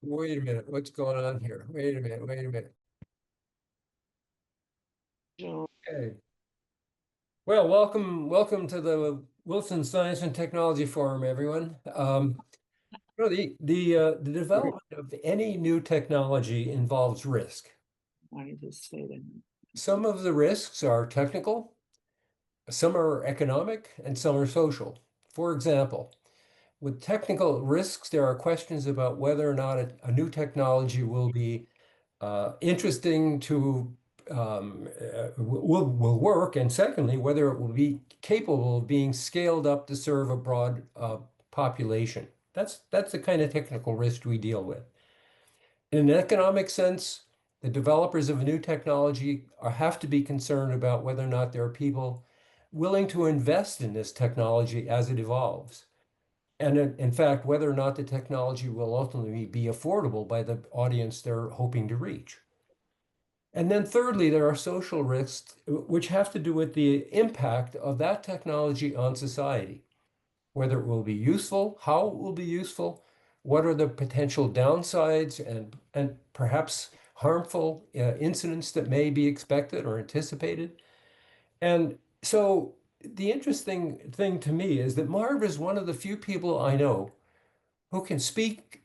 Wait a minute, what's going on here? Wait a minute, wait a minute. Okay. Well, welcome to the Wilson Science and Technology Forum, everyone. The development of any new technology involves risk. Why does it say that? Some of the risks are technical, some are economic, and some are social. For example, with technical risks, there are questions about whether or not a new technology will be interesting to will work, and secondly, whether it will be capable of being scaled up to serve a broad population. That's the kind of technical risk we deal with. In an economic sense, the developers of a new technology have to be concerned about whether or not there are people willing to invest in this technology as it evolves. And in fact, whether or not the technology will ultimately be affordable by the audience they're hoping to reach. And then thirdly, there are social risks, which have to do with the impact of that technology on society, whether it will be useful, how it will be useful, what are the potential downsides and perhaps harmful incidents that may be expected or anticipated. And so the interesting thing to me is that Marv is one of the few people I know who can speak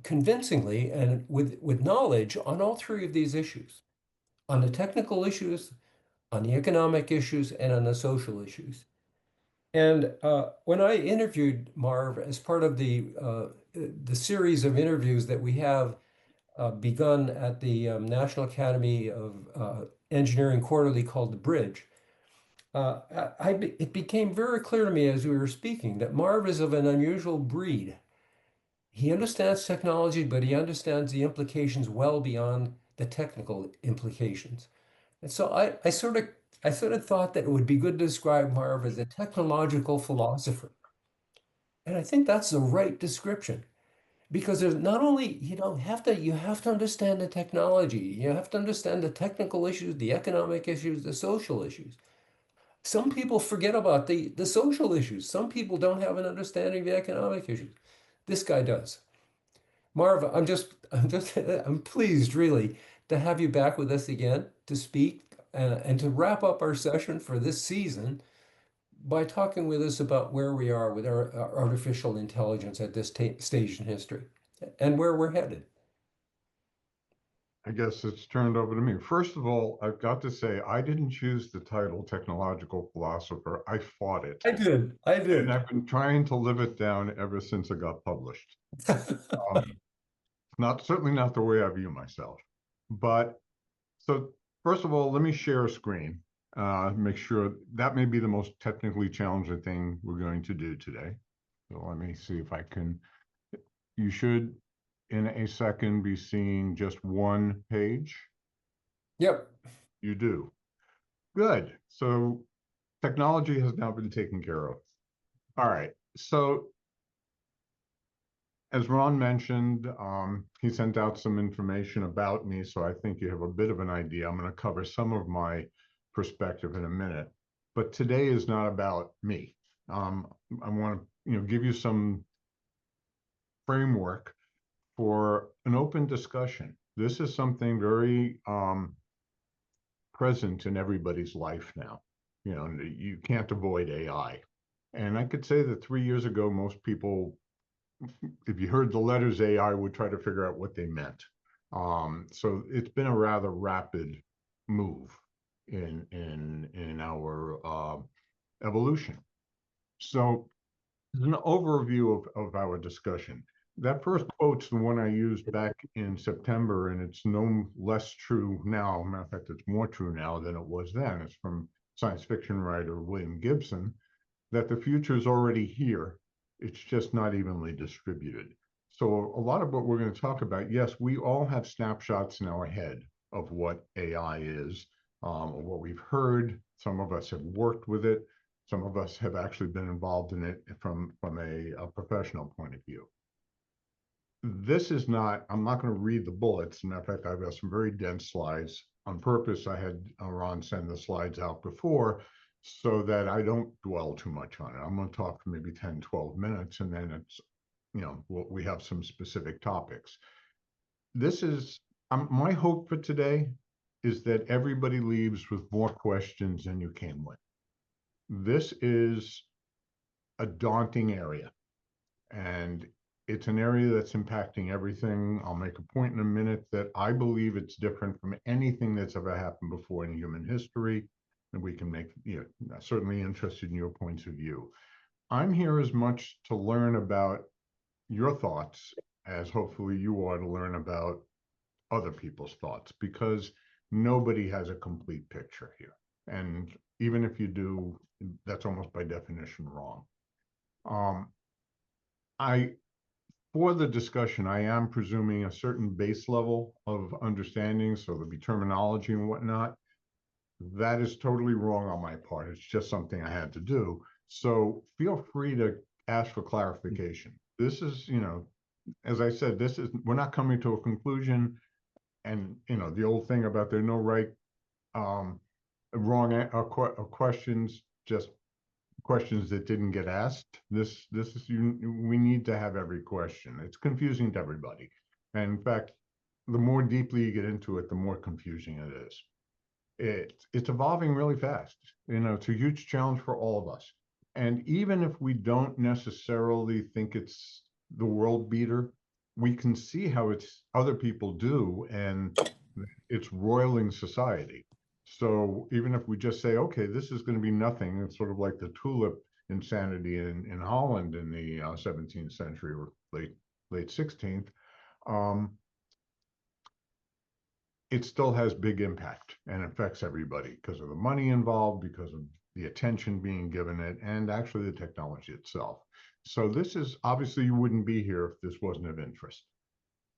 convincingly and with knowledge on all three of these issues, on the technical issues, on the economic issues, and on the social issues. And when I interviewed Marv as part of the series of interviews that we have begun at the National Academy of Engineering Quarterly called The Bridge, it became very clear to me as we were speaking that Marv is of an unusual breed. He understands technology, but he understands the implications well beyond the technical implications. And so I sort of thought that it would be good to describe Marv as a technological philosopher. And I think that's the right description because there's not only you have to understand the technology, you have to understand the technical issues, the economic issues, the social issues. Some people forget about the social issues. Some people don't have an understanding of the economic issues. This guy does. Marv, I'm pleased really to have you back with us again to speak and to wrap up our session for this season by talking with us about where we are with our artificial intelligence at this stage in history and where we're headed. I guess it's turned over to me. First of all, I've got to say, I didn't choose the title technological philosopher. I fought it. I did. And I've been trying to live it down ever since it got published. Certainly not the way I view myself. But so first of all, let me share a screen. Make sure that may be the most technically challenging thing we're going to do today. So let me see if I can. You should, in a second, be seeing just one page. Yep. You do. Good. So technology has now been taken care of. All right. So as Ron mentioned, he sent out some information about me, so I think you have a bit of an idea. I'm going to cover some of my perspective in a minute, but today is not about me. I want to, give you some framework for an open discussion. This is something very present in everybody's life now. You can't avoid AI. And I could say that 3 years ago, most people, if you heard the letters AI, would try to figure out what they meant. So it's been a rather rapid move in our evolution. So as an overview of our discussion, that first quote's the one I used back in September, and it's no less true now. Matter of fact, it's more true now than it was then. It's from science fiction writer William Gibson, that the future is already here. It's just not evenly distributed. So a lot of what we're going to talk about, yes, we all have snapshots in our head of what AI is, what we've heard. Some of us have worked with it. Some of us have actually been involved in it from a professional point of view. This is not, I'm not going to read the bullets. As a matter of fact, I've got some very dense slides. On purpose, I had Ron send the slides out before so that I don't dwell too much on it. I'm going to talk for maybe 10, 12 minutes, and then it's we have some specific topics. This is my hope for today is that everybody leaves with more questions than you came with. This is a daunting area, and it's an area that's impacting everything. I'll make a point in a minute that I believe it's different from anything that's ever happened before in human history. And we can make, certainly interested in your points of view. I'm here as much to learn about your thoughts as hopefully you are to learn about other people's thoughts, because nobody has a complete picture here. And even if you do, that's almost by definition wrong. For the discussion, I am presuming a certain base level of understanding, so there'll be terminology and whatnot. That is totally wrong on my part. It's just something I had to do. So feel free to ask for clarification. This is, as I said, we're not coming to a conclusion. And, the old thing about there are no right, wrong questions, just questions that didn't get asked. This is we need to have every question. It's confusing to everybody. And in fact, the more deeply you get into it, the more confusing it is. It's evolving really fast. It's a huge challenge for all of us. And even if we don't necessarily think it's the world beater, we can see how it's other people do, and it's roiling society. So even if we just say, okay, this is going to be nothing, it's sort of like the tulip insanity in Holland in the 17th century or late 16th. It still has big impact and affects everybody because of the money involved, because of the attention being given it, and actually the technology itself. So this is obviously, you wouldn't be here if this wasn't of interest.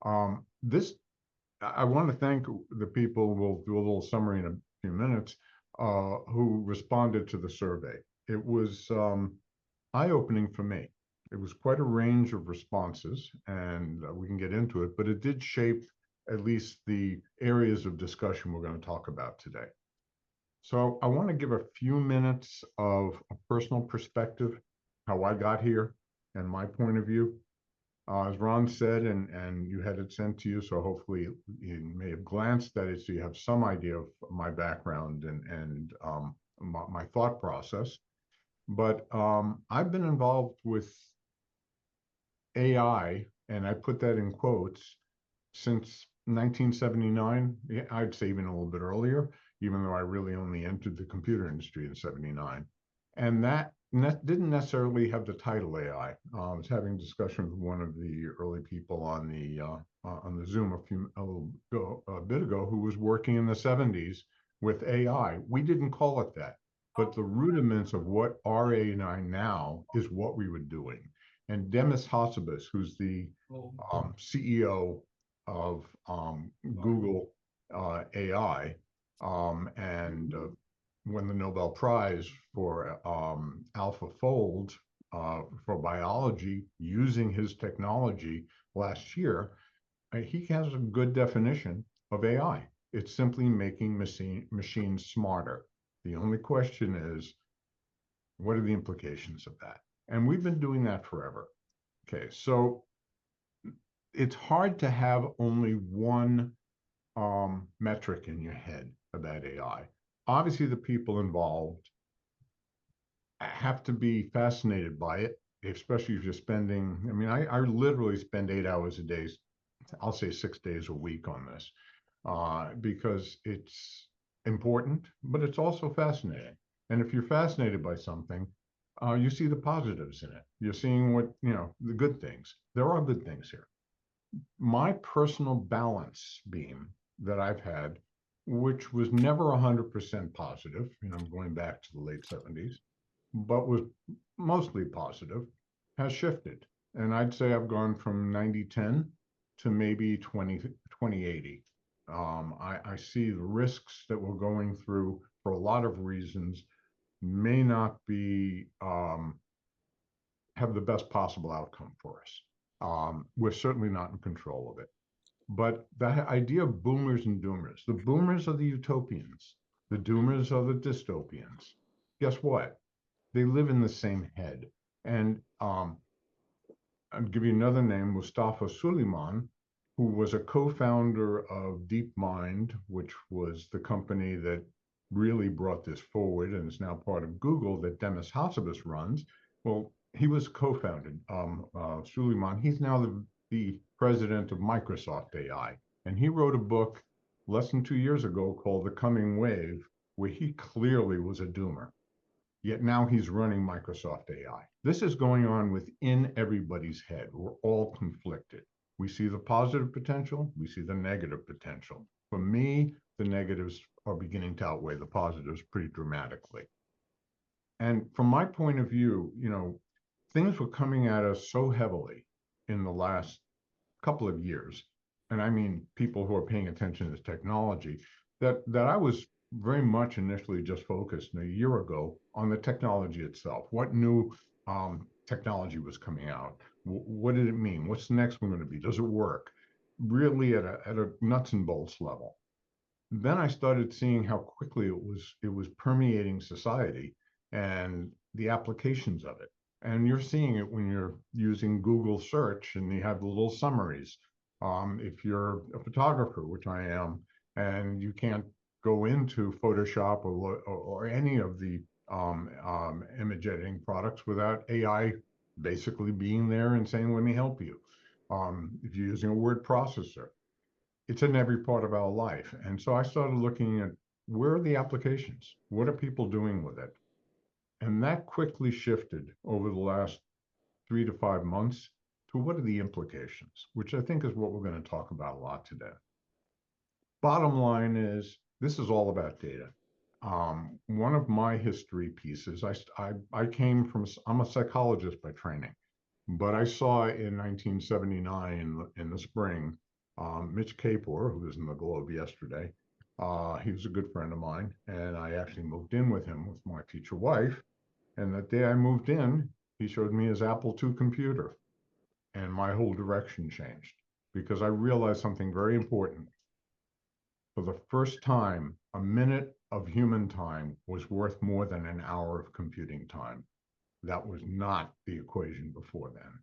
I want to thank the people, we'll do a little summary in a few minutes, who responded to the survey. It was eye-opening for me. It was quite a range of responses, and we can get into it, but it did shape at least the areas of discussion we're going to talk about today. So I want to give a few minutes of a personal perspective, how I got here and my point of view. As Ron said, and you had it sent to you, so hopefully you may have glanced at it so you have some idea of my background and my thought process. But I've been involved with AI, and I put that in quotes, since 1979. I'd say even a little bit earlier, even though I really only entered the computer industry in 79. And that didn't necessarily have the title AI. I was having a discussion with one of the early people on the Zoom a bit ago, who was working in the 70s with AI. We didn't call it that, but the rudiments of what are AI now is what we were doing. And Demis Hassabis, who's the CEO of Google AI, and won the Nobel Prize for AlphaFold for biology using his technology last year. He has a good definition of AI. It's simply making machines smarter. The only question is, what are the implications of that? And we've been doing that forever. Okay, so it's hard to have only one metric in your head about AI. Obviously, the people involved have to be fascinated by it, especially if you're spending, I literally spend 8 hours a day, I'll say 6 days a week on this, because it's important, but it's also fascinating. And if you're fascinated by something, you see the positives in it. You're seeing the good things. There are good things here. My personal balance beam that I've had, which was never 100% positive, I'm going back to the late 70s, but was mostly positive, has shifted. And I'd say I've gone from 90-10 to maybe 20-80. I see the risks that we're going through for a lot of reasons may not be have the best possible outcome for us. We're certainly not in control of it. But that idea of boomers and doomers, the boomers are the utopians, the doomers are the dystopians. Guess what? They live in the same head. And I'll give you another name, Mustafa Suleyman, who was a co-founder of DeepMind, which was the company that really brought this forward and is now part of Google that Demis Hassabis runs. Well, he was co-founded, Suleyman. He's now the president of Microsoft AI. And he wrote a book less than 2 years ago called The Coming Wave, where he clearly was a doomer. Yet now he's running Microsoft AI. This is going on within everybody's head. We're all conflicted. We see the positive potential, we see the negative potential. For me, the negatives are beginning to outweigh the positives pretty dramatically. And from my point of view, things were coming at us so heavily in the last couple of years, and I mean people who are paying attention to technology, that I was very much initially just focused a year ago on the technology itself. What new technology was coming out? What did it mean? What's the next one going to be? Does it work? Really at a nuts and bolts level. Then I started seeing how quickly it was permeating society and the applications of it. And you're seeing it when you're using Google search and you have the little summaries. If you're a photographer, which I am, and you can't go into Photoshop or any of the image editing products without AI basically being there and saying, let me help you. If you're using a word processor, it's in every part of our life. And so I started looking at where are the applications? What are people doing with it? And that quickly shifted over the last 3 to 5 months to what are the implications, which I think is what we're going to talk about a lot today. Bottom line is, this is all about data. One of my history pieces, I came from, I'm a psychologist by training, but I saw in 1979 in the spring, Mitch Kapor, who was in the Globe yesterday, he was a good friend of mine, and I actually moved in with him with my future wife. And that day I moved in, he showed me his Apple II computer, and my whole direction changed because I realized something very important. For the first time, a minute of human time was worth more than an hour of computing time. That was not the equation before then.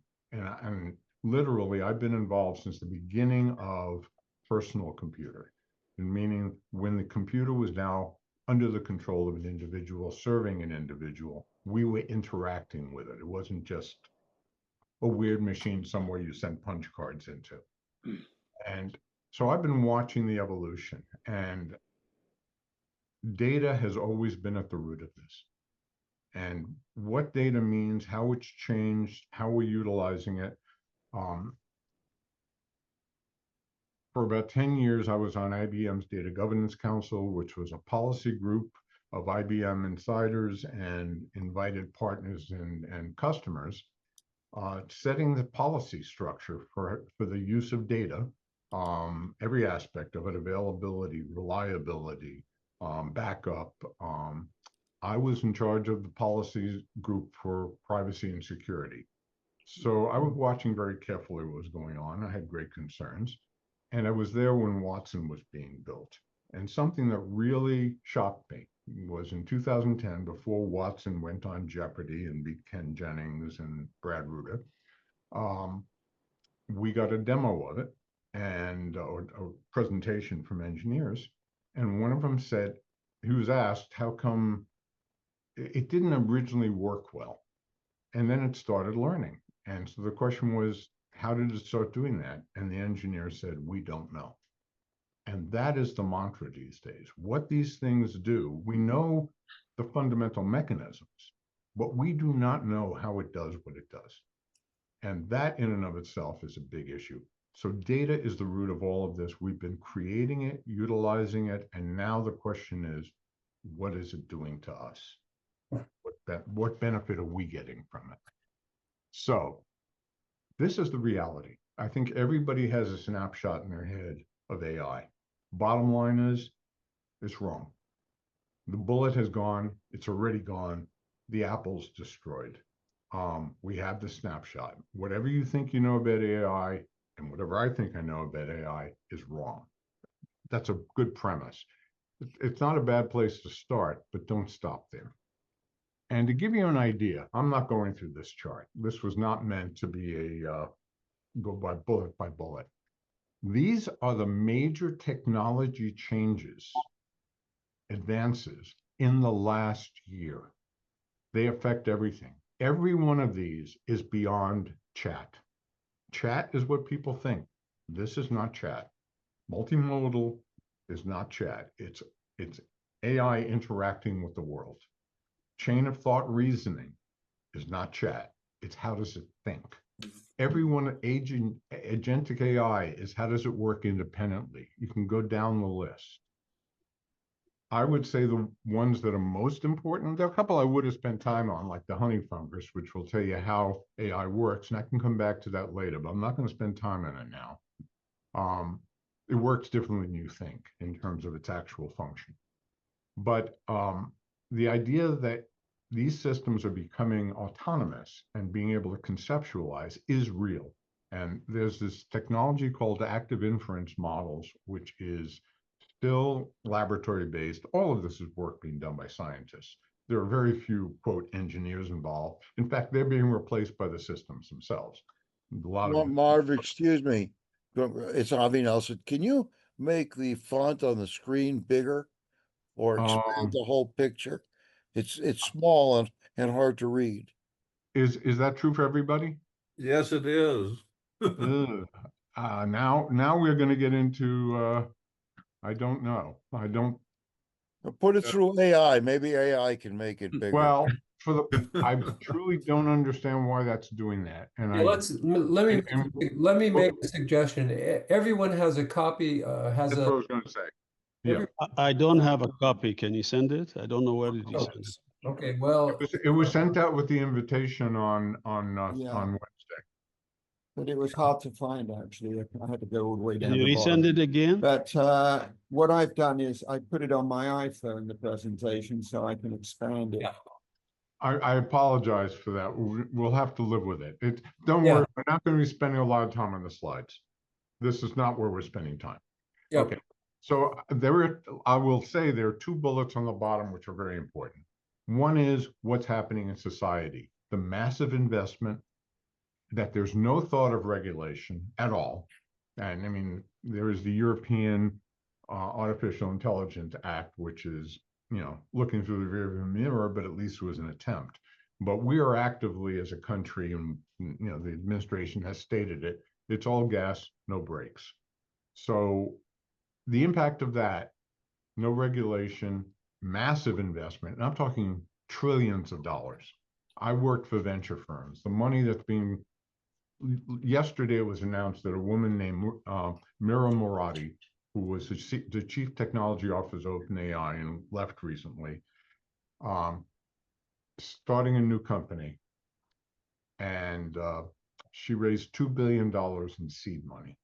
And literally, I've been involved since the beginning of personal computer, and meaning when the computer was now under the control of an individual, serving an individual, we were interacting with it. It wasn't just a weird machine somewhere you sent punch cards into. And so I've been watching the evolution, and data has always been at the root of this. And what data means, how it's changed, how we're utilizing it. For about 10 years, I was on IBM's Data Governance Council, which was a policy group of IBM insiders and invited partners and customers, setting the policy structure for the use of data, every aspect of it, availability, reliability, backup. I was in charge of the policies group for privacy and security. So I was watching very carefully what was going on. I had great concerns. And I was there when Watson was being built. And something that really shocked me was in 2010, before Watson went on Jeopardy and beat Ken Jennings and Brad Ruta, we got a demo of it and a presentation from engineers. And one of them said, he was asked, how come it didn't originally work well? And then it started learning. And so the question was, how did it start doing that? And the engineer said, we don't know. And that is the mantra these days. What these things do, we know the fundamental mechanisms, but we do not know how it does what it does. And that in and of itself is a big issue. So data is the root of all of this. We've been creating it, utilizing it, and now the question is, what is it doing to us? What benefit are we getting from it? So this is the reality. I think everybody has a snapshot in their head of AI. Bottom line is, it's wrong. The bullet has gone. It's already gone. The apple's destroyed. We have the snapshot. Whatever you think you know about AI and whatever I think I know about AI is wrong. That's a good premise. It's not a bad place to start, but don't stop there. And to give you an idea, I'm not going through this chart. This was not meant to be a go by bullet. These are the major technology changes, advances in the last year. They affect everything. Every one of these is beyond chat. Chat is what people think. This is not chat. Multimodal is not chat. It's AI interacting with the world. Chain of thought reasoning is not chat. It's how does it think? Everyone agentic AI is how does it work independently? You can go down the list. I would say the ones that are most important, there are a couple I would have spent time on, like the honey fungus, which will tell you how AI works. And I can come back to that later, but I'm not going to spend time on it now. It works differently than you think in terms of its actual function. But the idea that these systems are becoming autonomous and being able to conceptualize is real. And there's this technology called active inference models, which is still laboratory based. All of this is work being done by scientists. There are very few, quote, engineers involved. In fact, they're being replaced by the systems themselves. A lot Well, of Marv, excuse me. It's Avi Nelson. Can you make the font on the screen bigger or expand the whole picture? It's small and hard to read. is that true for everybody? Yes, it is. Ugh. Now we're going to get into I don't know. I don't. Put it through AI. Maybe AI can make it bigger. Well, I truly don't understand why that's doing that. And Yeah, let me make a suggestion. Everyone has a copy, that's what I was going to say. Yeah, I don't have a copy. Can you send it? I don't know where did you Oh, send it. okay, well, it was sent out with the invitation on Yeah. Wednesday. But it was hard to find, actually. I had to go all the way Can down you the bottom. resend it again? But what I've done is I put it on my iPhone, the presentation, so I can expand it. Yeah. I apologize for that. We'll have to live with it. Don't Yeah. worry, we're not going to be spending a lot of time on the slides. This is not where we're spending time. yeah, Okay. So I will say there are two bullets on the bottom which are very important. One is what's happening in society, the massive investment, that there's no thought of regulation at all. And I mean, there is the European Artificial Intelligence Act, which is, looking through the rearview mirror, but at least it was an attempt. But we are actively as a country, and the administration has stated it, it's all gas, no brakes. So the impact of that, no regulation, massive investment, and I'm talking trillions of dollars. I worked for venture firms. The money that's being, yesterday it was announced that a woman named Mira Murati, who was the chief technology officer of OpenAI and left recently, starting a new company. And she raised $2 billion in seed money.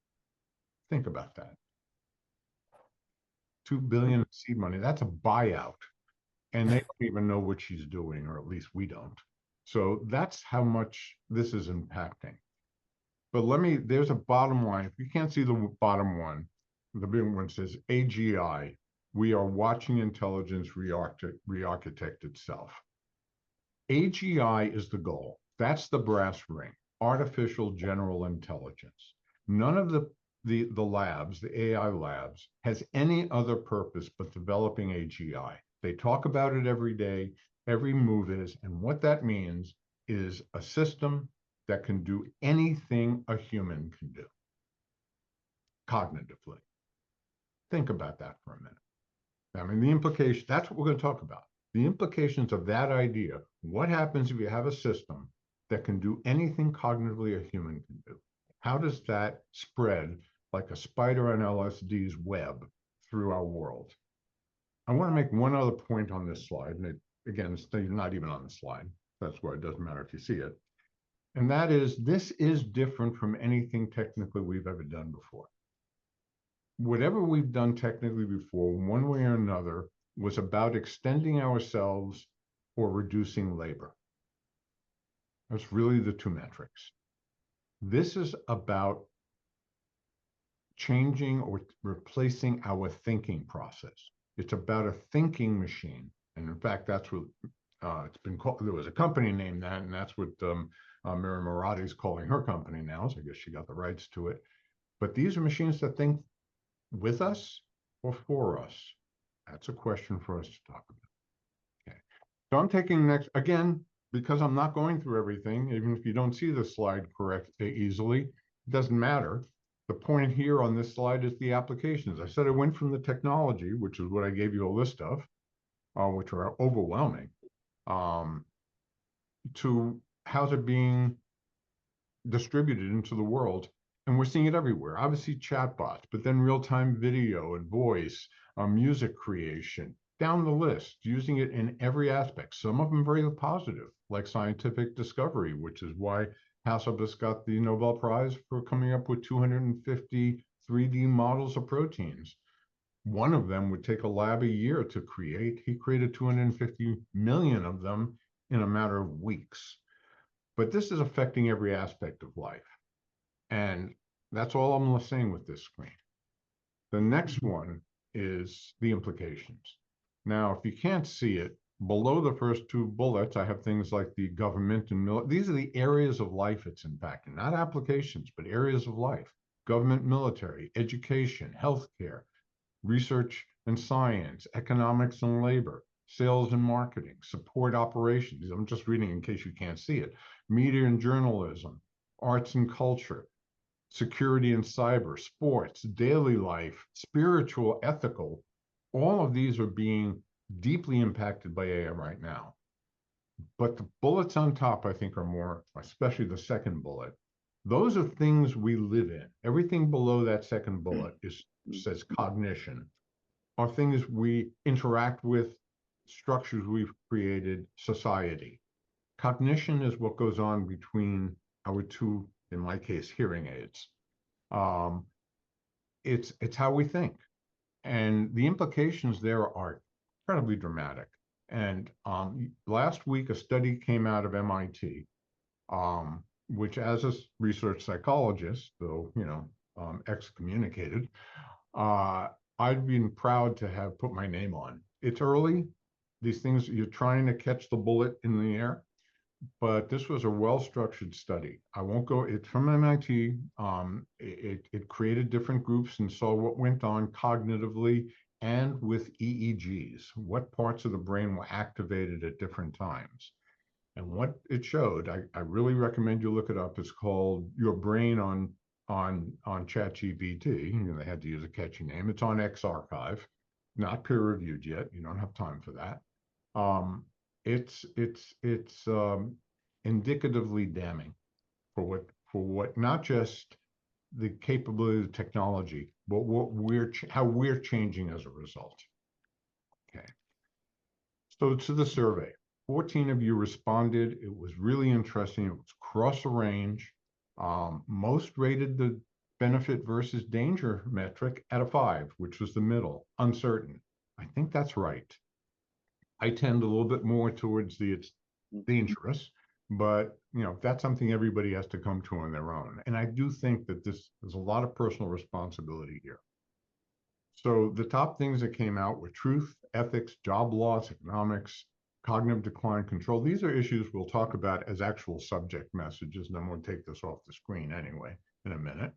Think about that. $2 billion in seed money. That's a buyout. And they don't even know what she's doing, or at least we don't. So that's how much this is impacting. But there's a bottom line. If you can't see the bottom one, the big one says AGI. We are watching intelligence re-architect itself. AGI is the goal. That's the brass ring, artificial general intelligence. None of the labs, the AI labs, has any other purpose but developing AGI. They talk about it every day, every move is, and what that means is a system that can do anything a human can do cognitively. Think about that for a minute. I mean, the implication, that's what we're going to talk about. The implications of that idea. What happens if you have a system that can do anything cognitively a human can do? How does that spread like a spider on LSD's web through our world? I want to make one other point on this slide, and again, it's not even on the slide. That's why it doesn't matter if you see it. And that is, this is different from anything technically we've ever done before. Whatever we've done technically before, one way or another, was about extending ourselves or reducing labor. That's really the two metrics. This is about changing or replacing our thinking process. It's about a thinking machine. And in fact, that's what it's been called, there was a company named that, and that's what Mary Morati is calling her company now. So I guess she got the rights to it. But these are machines that think with us or for us. That's a question for us to talk about. Okay. So I'm taking next, again, because I'm not going through everything, even if you don't see the slide correct easily, it doesn't matter. The point here on this slide is the applications. I said I went from the technology, which is what I gave you a list of, which are overwhelming, to how's it being distributed into the world. And we're seeing it everywhere. Obviously chatbots, but then real-time video and voice, music creation, down the list, using it in every aspect. Some of them very positive, like scientific discovery, which is why Hasselblad got the Nobel Prize for coming up with 250 3D models of proteins. One of them would take a lab a year to create. He created 250 million of them in a matter of weeks. But this is affecting every aspect of life. And that's all I'm saying with this screen. The next one is the implications. Now, if you can't see it, below the first two bullets, I have things like the government and military. These are the areas of life it's impacting, not applications, but areas of life. Government, military, education, healthcare, research and science, economics and labor, sales and marketing, support operations. I'm just reading in case you can't see it. Media and journalism, arts and culture, security and cyber, sports, daily life, spiritual, ethical. All of these are being deeply impacted by AI right now. But the bullets on top, I think, are more, especially the second bullet. Those are things we live in. Everything below that second bullet says cognition, are things we interact with, structures we've created, society. Cognition is what goes on between our two, in my case, hearing aids. It's how we think. And the implications there are incredibly dramatic. And last week, a study came out of MIT, which as a research psychologist, though, excommunicated, I've been proud to have put my name on. It's early. These things, you're trying to catch the bullet in the air, but this was a well-structured study. I won't go, it's from MIT. It created different groups and saw what went on cognitively and with EEGs, what parts of the brain were activated at different times. And what it showed, I really recommend you look it up. It's called Your Brain on ChatGPT. They had to use a catchy name. It's on xArchive, not peer-reviewed yet. You don't have time for that. It's indicatively damning for what not just the capability of the technology, but how we're changing as a result. Okay. So to the survey, 14 of you responded. It was really interesting. It was across a range. Most rated the benefit versus danger metric at a 5, which was the middle, uncertain. I think that's right. I tend a little bit more towards it's dangerous, but that's something everybody has to come to on their own. And I do think that there's a lot of personal responsibility here. So the top things that came out were truth, ethics, job loss, economics, cognitive decline, control. These are issues we'll talk about as actual subject messages, and then we'll take this off the screen anyway in a minute.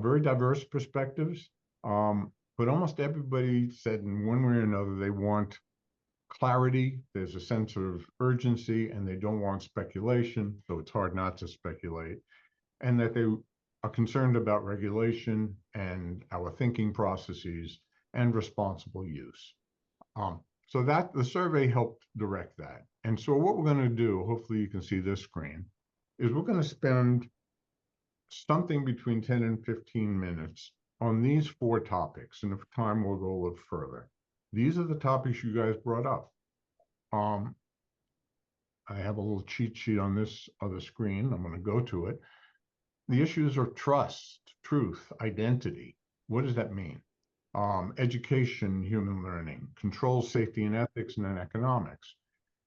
Very diverse perspectives, but almost everybody said in one way or another they want clarity, there's a sense of urgency, and they don't want speculation, so it's hard not to speculate, and that they are concerned about regulation and our thinking processes and responsible use. So that the survey helped direct that. And so what we're going to do, hopefully you can see this screen, is we're going to spend something between 10 and 15 minutes on these 4 topics. And if time, we'll go a little further. These are the topics you guys brought up. I have a little cheat sheet on this other screen. I'm going to go to it. The issues are trust, truth, identity. What does that mean? Education, human learning, control, safety and ethics, and then economics.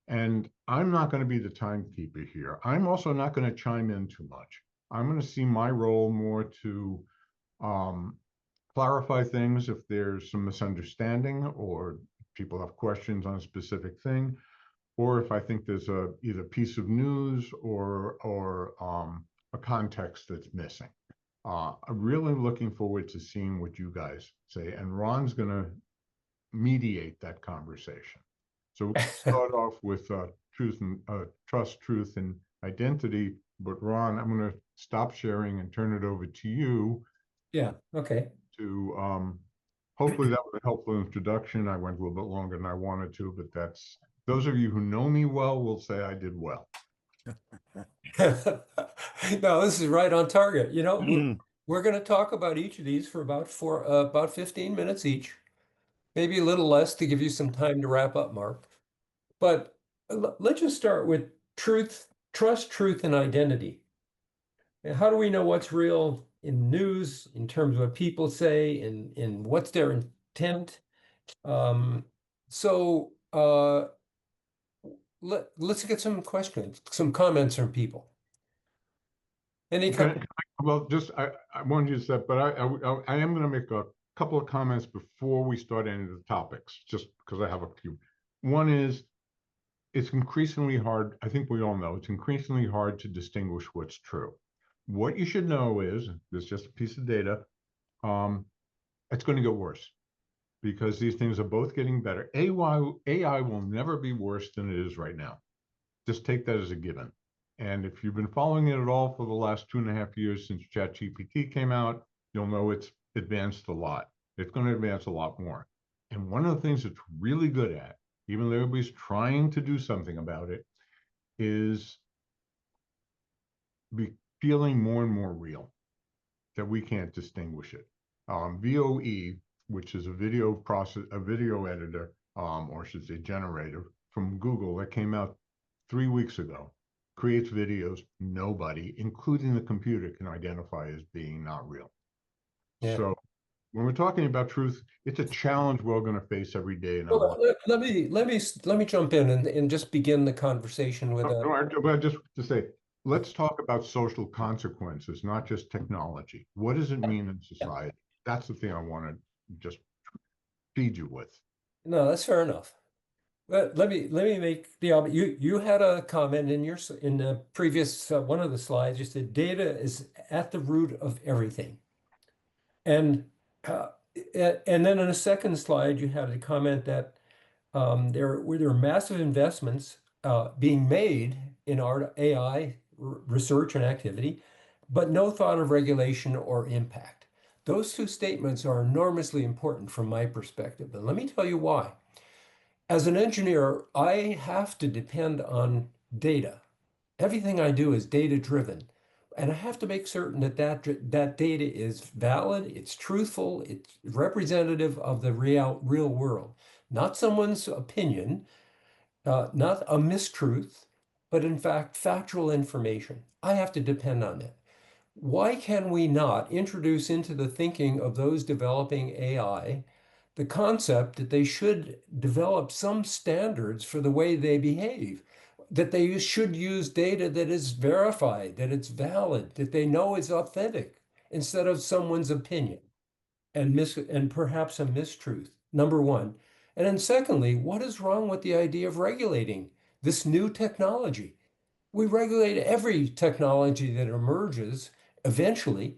And I'm not going to be the timekeeper here. I'm also not going to chime in too much. I'm going to see my role more to clarify things if there's some misunderstanding or people have questions on a specific thing, or if I think there's a either piece of news or a context that's missing. I'm really looking forward to seeing what you guys say, and Ron's going to mediate that conversation. So we can start off with trust, truth, and identity. But Ron, I'm going to stop sharing and turn it over to you. Yeah. Okay. To hopefully that was a helpful introduction. I went a little bit longer than I wanted to, but that's, those of you who know me well will say I did well. No, this is right on target. You know, we're going to talk about each of these for about 15 minutes each, maybe a little less to give you some time to wrap up, Mark. But let's just start with truth, trust, truth, and identity. And how do we know what's real in news in terms of what people say and what's their intent? So let's get some questions, some comments from people. Any Well, just I wanted you to say, but I am going to make a couple of comments before we start any of the topics, just because I have a few. One is, it's increasingly hard. I think we all know it's increasingly hard to distinguish what's true. What you should know is, there's just a piece of data. It's going to get worse because these things are both getting better. AI will never be worse than it is right now. Just take that as a given. And if you've been following it at all for the last 2.5 years since ChatGPT came out, you'll know it's advanced a lot. It's going to advance a lot more. And one of the things it's really good at, even though everybody's trying to do something about it, is feeling more and more real, that we can't distinguish it. VOE, which is a video editor, or I should say generator from Google, that came out 3 weeks ago, creates videos nobody, including the computer, can identify as being not real. Yeah. So when we're talking about truth, it's a challenge we're going to face every day. And Well, let me jump in and just begin the conversation with just to say, let's talk about social consequences, not just technology. What does it mean in society? That's the thing I want to just feed you with. No, that's fair enough. But let me make the you had a comment in the previous one of the slides. You said data is at the root of everything, and and then in a second slide you had a comment that there were massive investments being made in AI research and activity, but no thought of regulation or impact. Those two statements are enormously important from my perspective, and let me tell you why. As an engineer, I have to depend on data. Everything I do is data driven. And I have to make certain that that data is valid, it's truthful, it's representative of the real world. Not someone's opinion, not a mistruth, but in fact, factual information. I have to depend on it. Why can we not introduce into the thinking of those developing AI the concept that they should develop some standards for the way they behave, that they should use data that is verified, that it's valid, that they know is authentic, instead of someone's opinion and perhaps a mistruth, number one. And then secondly, what is wrong with the idea of regulating this new technology? We regulate every technology that emerges eventually.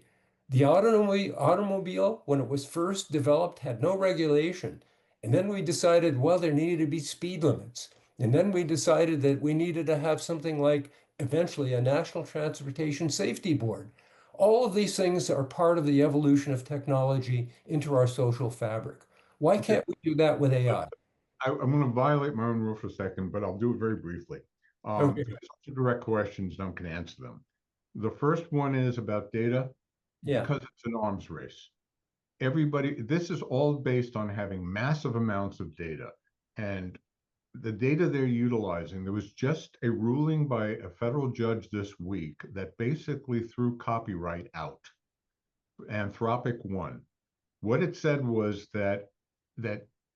The automobile, when it was first developed, had no regulation. And then we decided, well, there needed to be speed limits. And then we decided that we needed to have something like eventually a National Transportation Safety Board. All of these things are part of the evolution of technology into our social fabric. Why can't we do that with AI? I'm going to violate my own rule for a second, but I'll do it very briefly. Okay. There's some direct questions, and I can answer them. The first one is about data, Yeah. because it's an arms race. This is all based on having massive amounts of data, and the data they're utilizing. There was just a ruling by a federal judge this week that basically threw copyright out. Anthropic won. What it said was that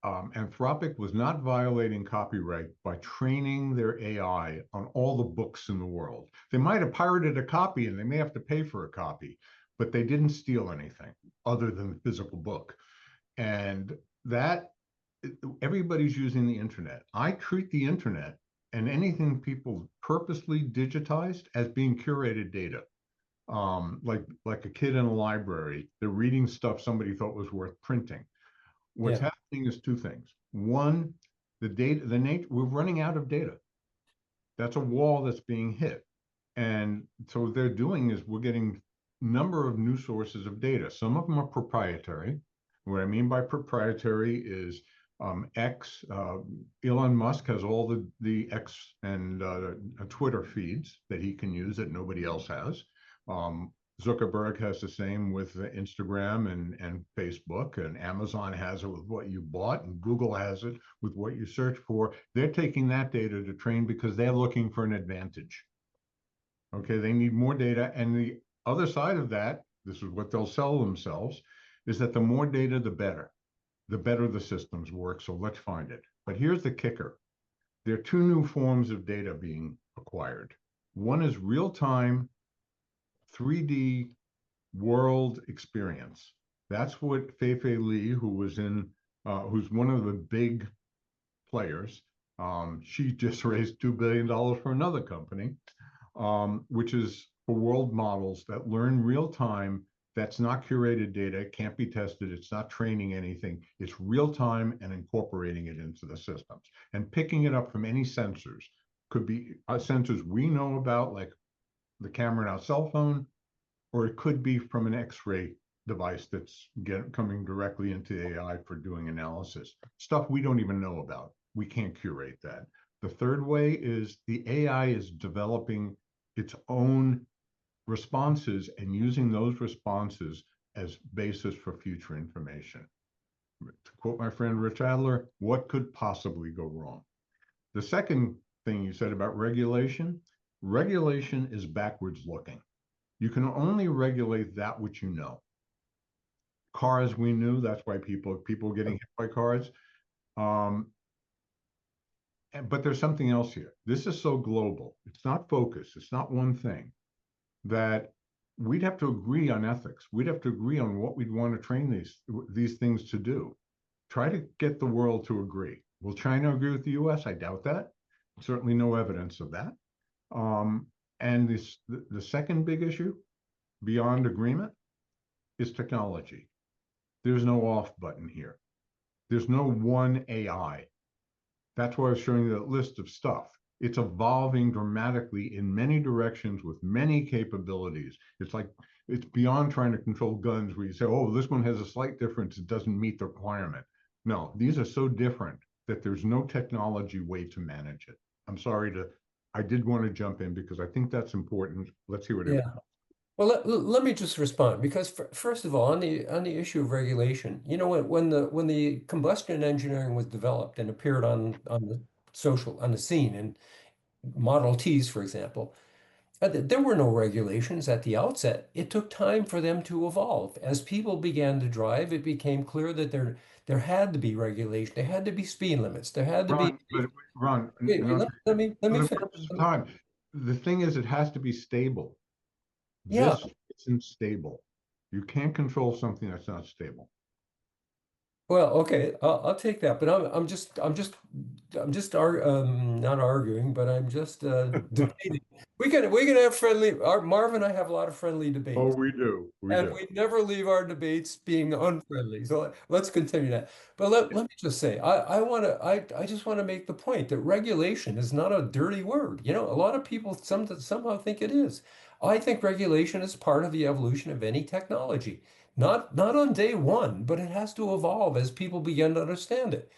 Anthropic was not violating copyright by training their AI on all the books in the world. They might have pirated a copy and they may have to pay for a copy, but they didn't steal anything other than the physical book. And that everybody's using the internet. I treat the internet and anything people purposely digitized as being curated data. Like a kid in a library, they're reading stuff somebody thought was worth printing. What's Yeah. happening is two things. One, the nature, we're running out of data. That's a wall that's being hit. And so what they're doing is we're getting a number of new sources of data. Some of them are proprietary. What I mean by proprietary is X, Elon Musk has all the X and Twitter feeds that he can use that nobody else has. Zuckerberg has the same with Instagram and Facebook, and Amazon has it with what you bought, and Google has it with what you search for. They're taking that data to train because they're looking for an advantage. Okay, they need more data. And the other side of that, this is what they'll sell themselves, is that the more data, the better the systems work. So let's find it. But here's the kicker. There are two new forms of data being acquired. One is real-time 3D world experience. That's what Fei-Fei Li, who's one of the big players, she just raised $2 billion for another company, which is for world models that learn real time. That's not curated data, it can't be tested, it's not training anything. It's real time and incorporating it into the systems and picking it up from any sensors. Could be sensors we know about, like the camera in our cell phone, or it could be from an X-ray device that's coming directly into AI for doing analysis. Stuff we don't even know about. We can't curate that. The third way is the AI is developing its own responses and using those responses as basis for future information. To quote my friend Rich Adler, what could possibly go wrong? The second thing you said about regulation is backwards looking. You can only regulate that which you know. Cars, we knew, that's why people getting hit by cars. But there's something else here. This is so global. It's not focused. It's not one thing, that we'd have to agree on ethics. We'd have to agree on what we'd want to train these things to do. Try to get the world to agree. Will China agree with the US? I doubt that. Certainly no evidence of that. And the second big issue beyond agreement is technology. There's no off button here. There's no one AI. That's why I was showing you that list of stuff. It's evolving dramatically in many directions with many capabilities. It's beyond trying to control guns where you say, oh, this one has a slight difference, it doesn't meet the requirement. No, these are so different that there's no technology way to manage it. I did want to jump in because I think that's important. Let's hear what Yeah. Well, let me just respond because first of all, on the issue of regulation, when the combustion engineering was developed and appeared on the scene and Model Ts, for example, there were no regulations at the outset. It took time for them to evolve. As people began to drive, it became clear that there had to be regulation. There had to be speed limits. There had to be. Ron, Wait, no, let for me the finish. purpose of time, the thing is, it has to be stable. Yeah. This isn't stable. You can't control something that's not stable. Well, okay, I'll take that, but not arguing, but I'm just debating. We can have Marv and I have a lot of friendly Oh, debates. we do. We And do. we never leave our debates being unfriendly. So let's continue that. But let me just say, I just want to make the point that regulation is not a dirty word. A lot of people somehow think it is. I think regulation is part of the evolution of any technology. Not on day one, but it has to evolve as people begin to understand it.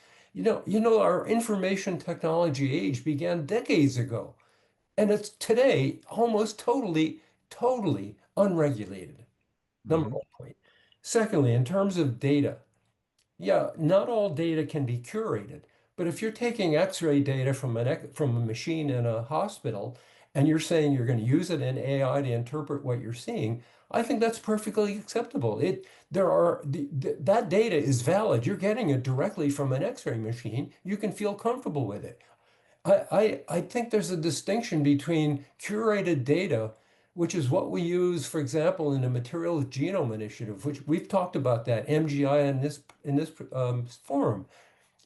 Our information technology age began decades ago, and it's today almost totally unregulated. Number Mhm. one point. Secondly, in terms of data, yeah, not all data can be curated. But if you're taking X-ray data from a machine in a hospital and you're saying you're going to use it in AI to interpret what you're seeing, I think that's perfectly acceptable. That data is valid. You're getting it directly from an X-ray machine. You can feel comfortable with it. I think there's a distinction between curated data, which is what we use, for example, in the Materials Genome Initiative, which we've talked about that MGI in this forum.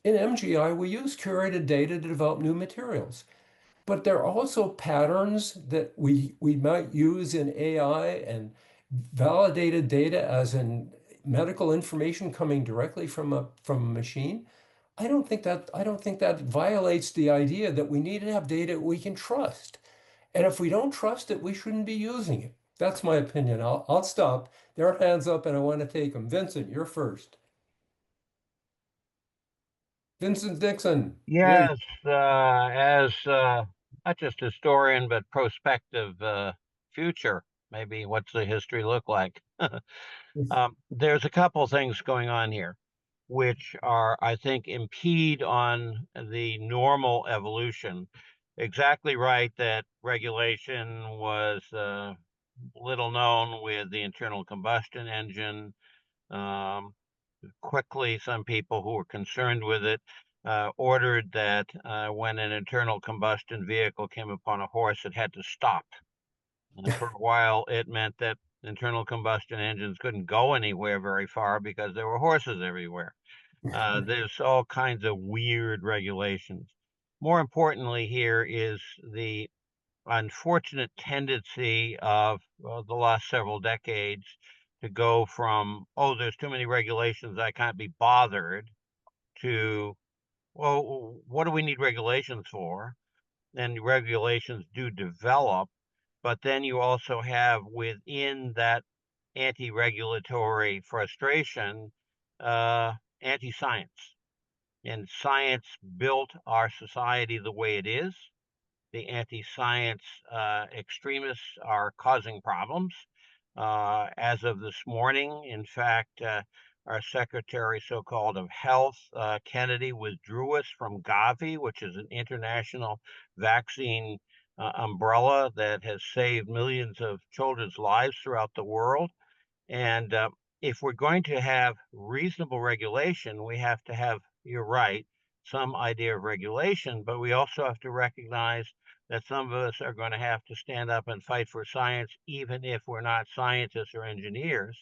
In MGI, we use curated data to develop new materials. but there are also patterns that we might use in AI and validated data as in medical information coming directly from a machine. I don't think that violates the idea that we need to have data we can trust. And if we don't trust it, we shouldn't be using it. That's my opinion. I'll stop. There are hands up and I want to take them. Vincent, you're first. Vincent Dixon. Yes, as not just historian, but prospective future, maybe what's the history look like? There's a couple things going on here, which are, I think, impede on the normal evolution. Exactly right that regulation was little known with the internal combustion engine. Quickly, some people who were concerned with it ordered that when an internal combustion vehicle came upon a horse, it had to stop. And for a while, it meant that internal combustion engines couldn't go anywhere very far because there were horses everywhere. There's all kinds of weird regulations. More importantly, here is the unfortunate tendency of the last several decades to go from, oh, there's too many regulations, I can't be bothered, to, well, what do we need regulations for? And regulations do develop, but then you also have within that anti-regulatory frustration, anti-science. And science built our society the way it is. The anti-science extremists are causing problems. As of this morning, in fact, our Secretary, so-called of Health, Kennedy, withdrew us from Gavi, which is an international vaccine umbrella that has saved millions of children's lives throughout the world. And if we're going to have reasonable regulation, we have to have, you're right, some idea of regulation, but we also have to recognize that some of us are going to have to stand up and fight for science, even if we're not scientists or engineers,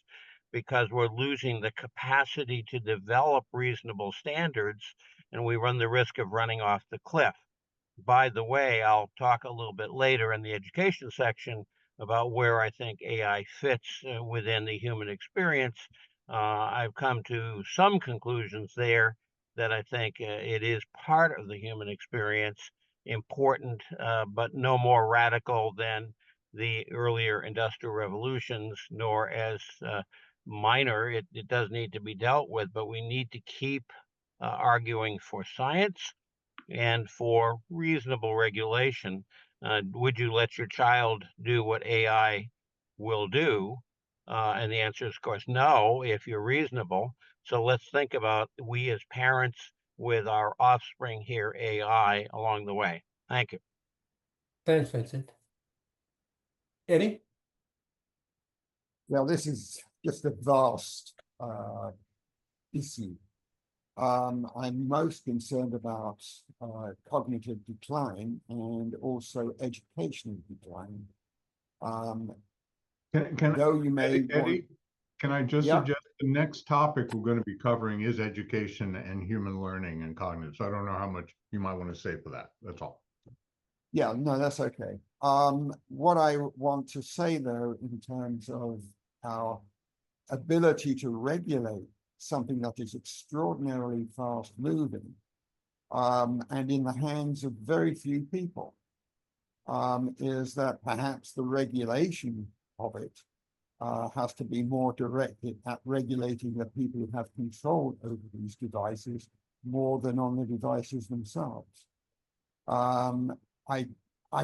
because we're losing the capacity to develop reasonable standards, and we run the risk of running off the cliff. By the way, I'll talk a little bit later in the education section about where I think AI fits within the human experience. I've come to some conclusions there that I think it is part of the human experience, important, but no more radical than the earlier industrial revolutions, nor as minor. It does need to be dealt with, but we need to keep arguing for science and for reasonable regulation. Would you let your child do what AI will do? And the answer is, of course, no, if you're reasonable. So let's think about we as parents with our offspring here, AI, along the way. Thank you. Thanks, Vincent. Eddie? Well, this is just a vast issue. I'm most concerned about cognitive decline and also educational decline. Though you may Eddie, can I just Yeah. suggest the next topic we're going to be covering is education and human learning and cognitive. So I don't know how much you might want to say for that. That's all. Yeah, no, that's okay. What I want to say, though, in terms of our ability to regulate something that is extraordinarily fast moving, and in the hands of very few people, is that perhaps the regulation of it has to be more directed at regulating the people who have control over these devices more than on the devices themselves. I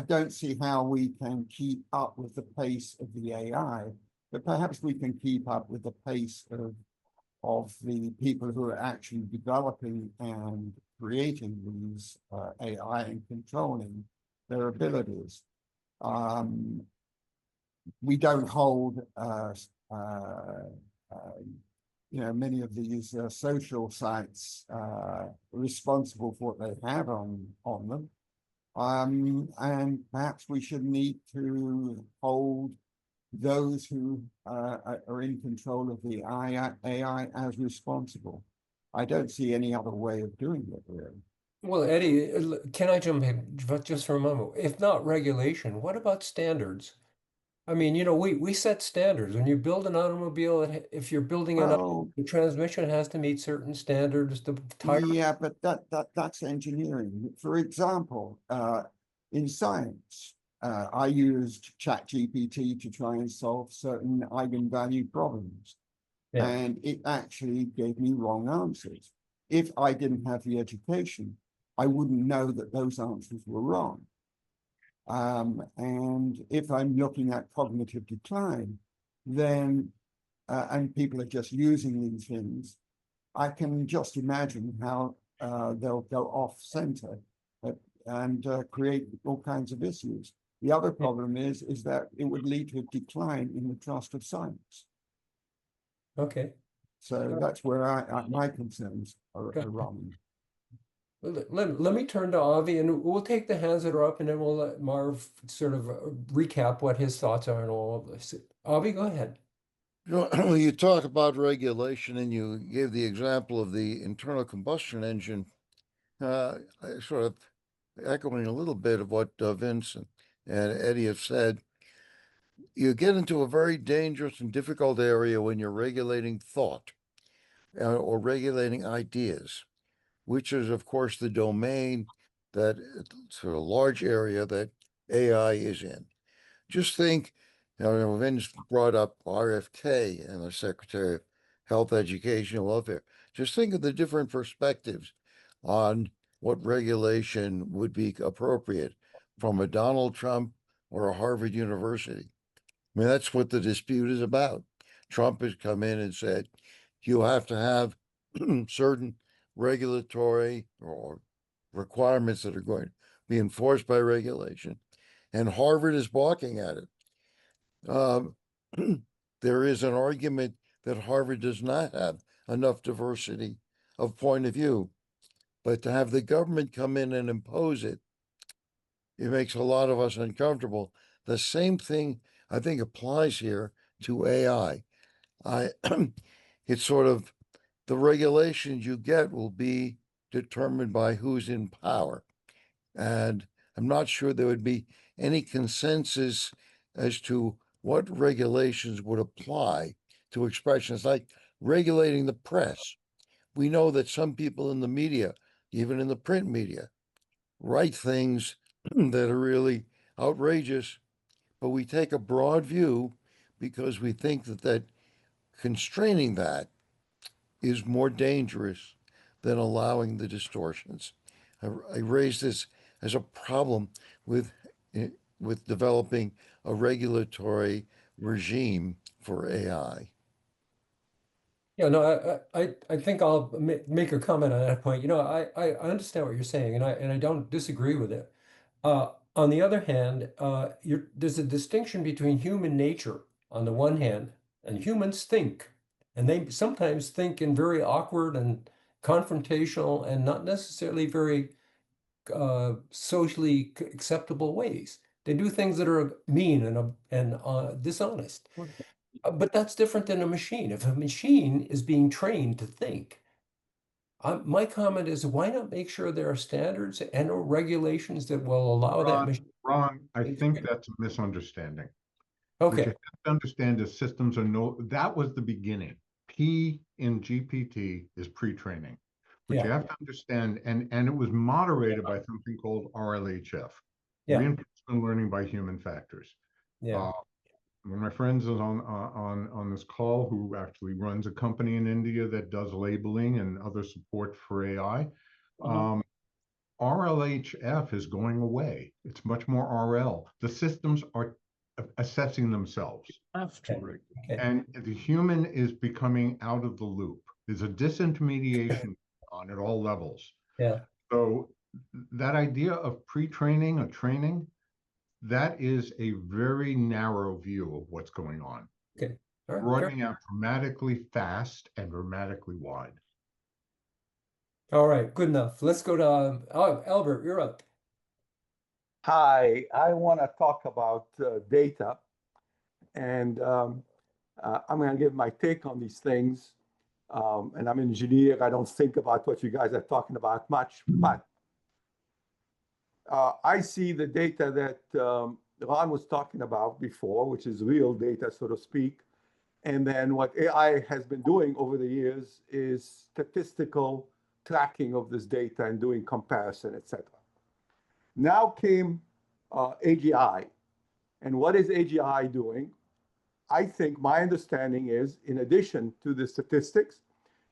don't see how we can keep up with the pace of the AI, but perhaps we can keep up with the pace of the people who are actually developing and creating these AI and controlling their abilities. We don't hold, many of these social sites responsible for what they have on them. And perhaps we should need to hold those who are in control of the AI as responsible. I don't see any other way of doing it, really. Well, Eddie, can I jump in just for a moment? If not regulation, what about standards? I mean, we set standards. When you build an automobile, if you're building Well, the transmission has to meet certain standards, the tire. yeah, but that's engineering. For example, in science, I used ChatGPT to try and solve certain eigenvalue problems, Yeah. and it actually gave me wrong answers. If I didn't have the education, I wouldn't know that those answers were wrong. And if I'm looking at cognitive decline, then and people are just using these things, I can just imagine how they'll go off center and create all kinds of issues. The other problem is that it would lead to a decline in the trust of science. Okay. So that's where my concerns are running. Let me turn to Avi and we'll take the hands that are up and then we'll let Marv sort of recap what his thoughts are on all of this. Avi, go ahead. You talk about regulation and you gave the example of the internal combustion engine, sort of echoing a little bit of what Vincent and Eddie have said. You get into a very dangerous and difficult area when you're regulating thought or regulating ideas, which is, of course, the domain that sort of large area that AI is in. Just think, Vince brought up RFK and the Secretary of Health, Education, and Welfare. Just think of the different perspectives on what regulation would be appropriate from a Donald Trump or a Harvard University. I mean, that's what the dispute is about. Trump has come in and said, you have to have certain regulatory or requirements that are going to be enforced by regulation. And Harvard is balking at it. There is an argument that Harvard does not have enough diversity of point of view, but to have the government come in and impose it, it makes a lot of us uncomfortable. The same thing I think applies here to AI. It's sort of the regulations you get will be determined by who's in power. And I'm not sure there would be any consensus as to what regulations would apply to expressions like regulating the press. We know that some people in the media, even in the print media, write things that are really outrageous, but we take a broad view because we think that constraining that is more dangerous than allowing the distortions. I raise this as a problem with developing a regulatory regime for AI. Yeah, no, I think I'll make a comment on that point. I understand what you're saying, and I don't disagree with it. On the other hand, there's a distinction between human nature on the one hand, and humans think, and they sometimes think in very awkward and confrontational and not necessarily very socially acceptable ways. They do things that are mean and dishonest. But that's different than a machine. If a machine is being trained to think, my comment is why not make sure there are standards and or regulations that will allow that machine? Ron, I think that's a misunderstanding. What you Okay. have to understand is systems are that was the beginning. P in GPT is pre-training. What you Yeah. have to understand, and it was moderated by something called RLHF, Yeah. reinforcement learning by human factors. Yeah. One of my friends is on this call who actually runs a company in India that does labeling and other support for AI. RLHF is going away. It's much more RL. The systems are assessing themselves. Okay. And the human is becoming out of the loop. There's a disintermediation on at all levels. Yeah. So that idea of pre-training or training, that is a very narrow view of what's going on. Okay. All right. Broadening out dramatically fast and dramatically wide. All right. Good enough. Let's go to Albert. You're up. Hi, I want to talk about data, and I'm going to give my take on these things. And I'm an engineer. I don't think about what you guys are talking about much, but I see the data that Ron was talking about before, which is real data, so to speak. And then what AI has been doing over the years is statistical tracking of this data and doing comparison, etc. Now came AGI. And what is AGI doing? I think my understanding is, in addition to the statistics,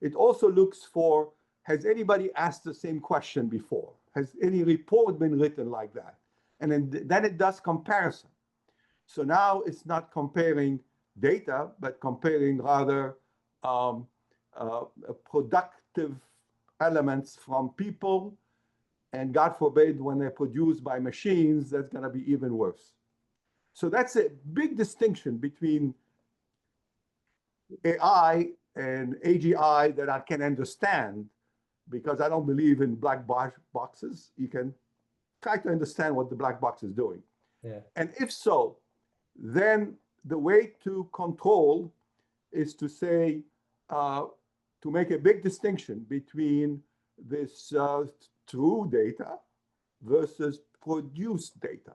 it also looks for, has anybody asked the same question before? Has any report been written like that? And then it does comparison. So now it's not comparing data, but comparing rather productive elements from people. And God forbid, when they're produced by machines, that's going to be even worse. So that's a big distinction between AI and AGI that I can understand, because I don't believe in black boxes. You can try to understand what the black box is doing. Yeah. And if so, then the way to control is to say, to make a big distinction between this true data versus produced data.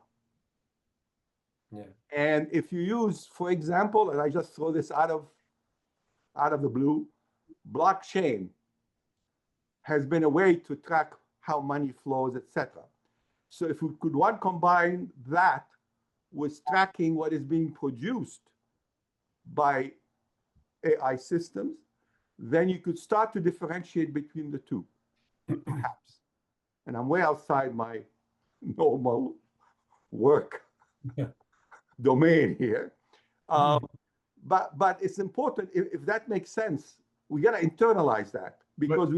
Yeah. And if you use, for example, and I just throw this out of the blue, blockchain has been a way to track how money flows, etc. So if we could combine that with tracking what is being produced by AI systems, then you could start to differentiate between the two, perhaps. And I'm way outside my normal work domain here. But it's important, if that makes sense, we got to internalize that, because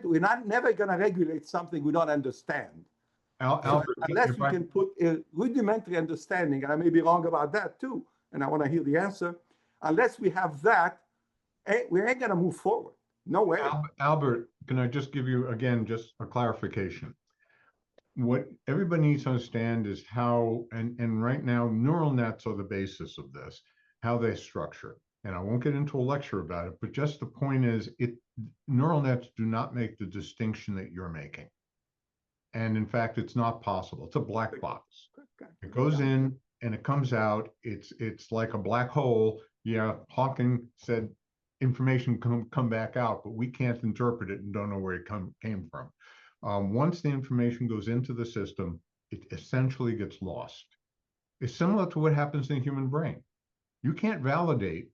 we're not never going to regulate something we don't understand. Albert, Unless we can put a rudimentary understanding, and I may be wrong about that too, and I want to hear the answer. Unless we have that, we ain't going to move forward. No way. Albert, can I just give you, again, just a clarification? What everybody needs to understand is how, and right now, neural nets are the basis of this, how they structure. And I won't get into a lecture about it, but just the point is, neural nets do not make the distinction that you're making. And in fact, it's not possible. It's a black box. It goes in and it comes out. It's like a black hole. Yeah, Hawking said information come back out, but we can't interpret it and don't know where it came from. Once the information goes into the system, it essentially gets lost. It's similar to what happens in the human brain. You can't validate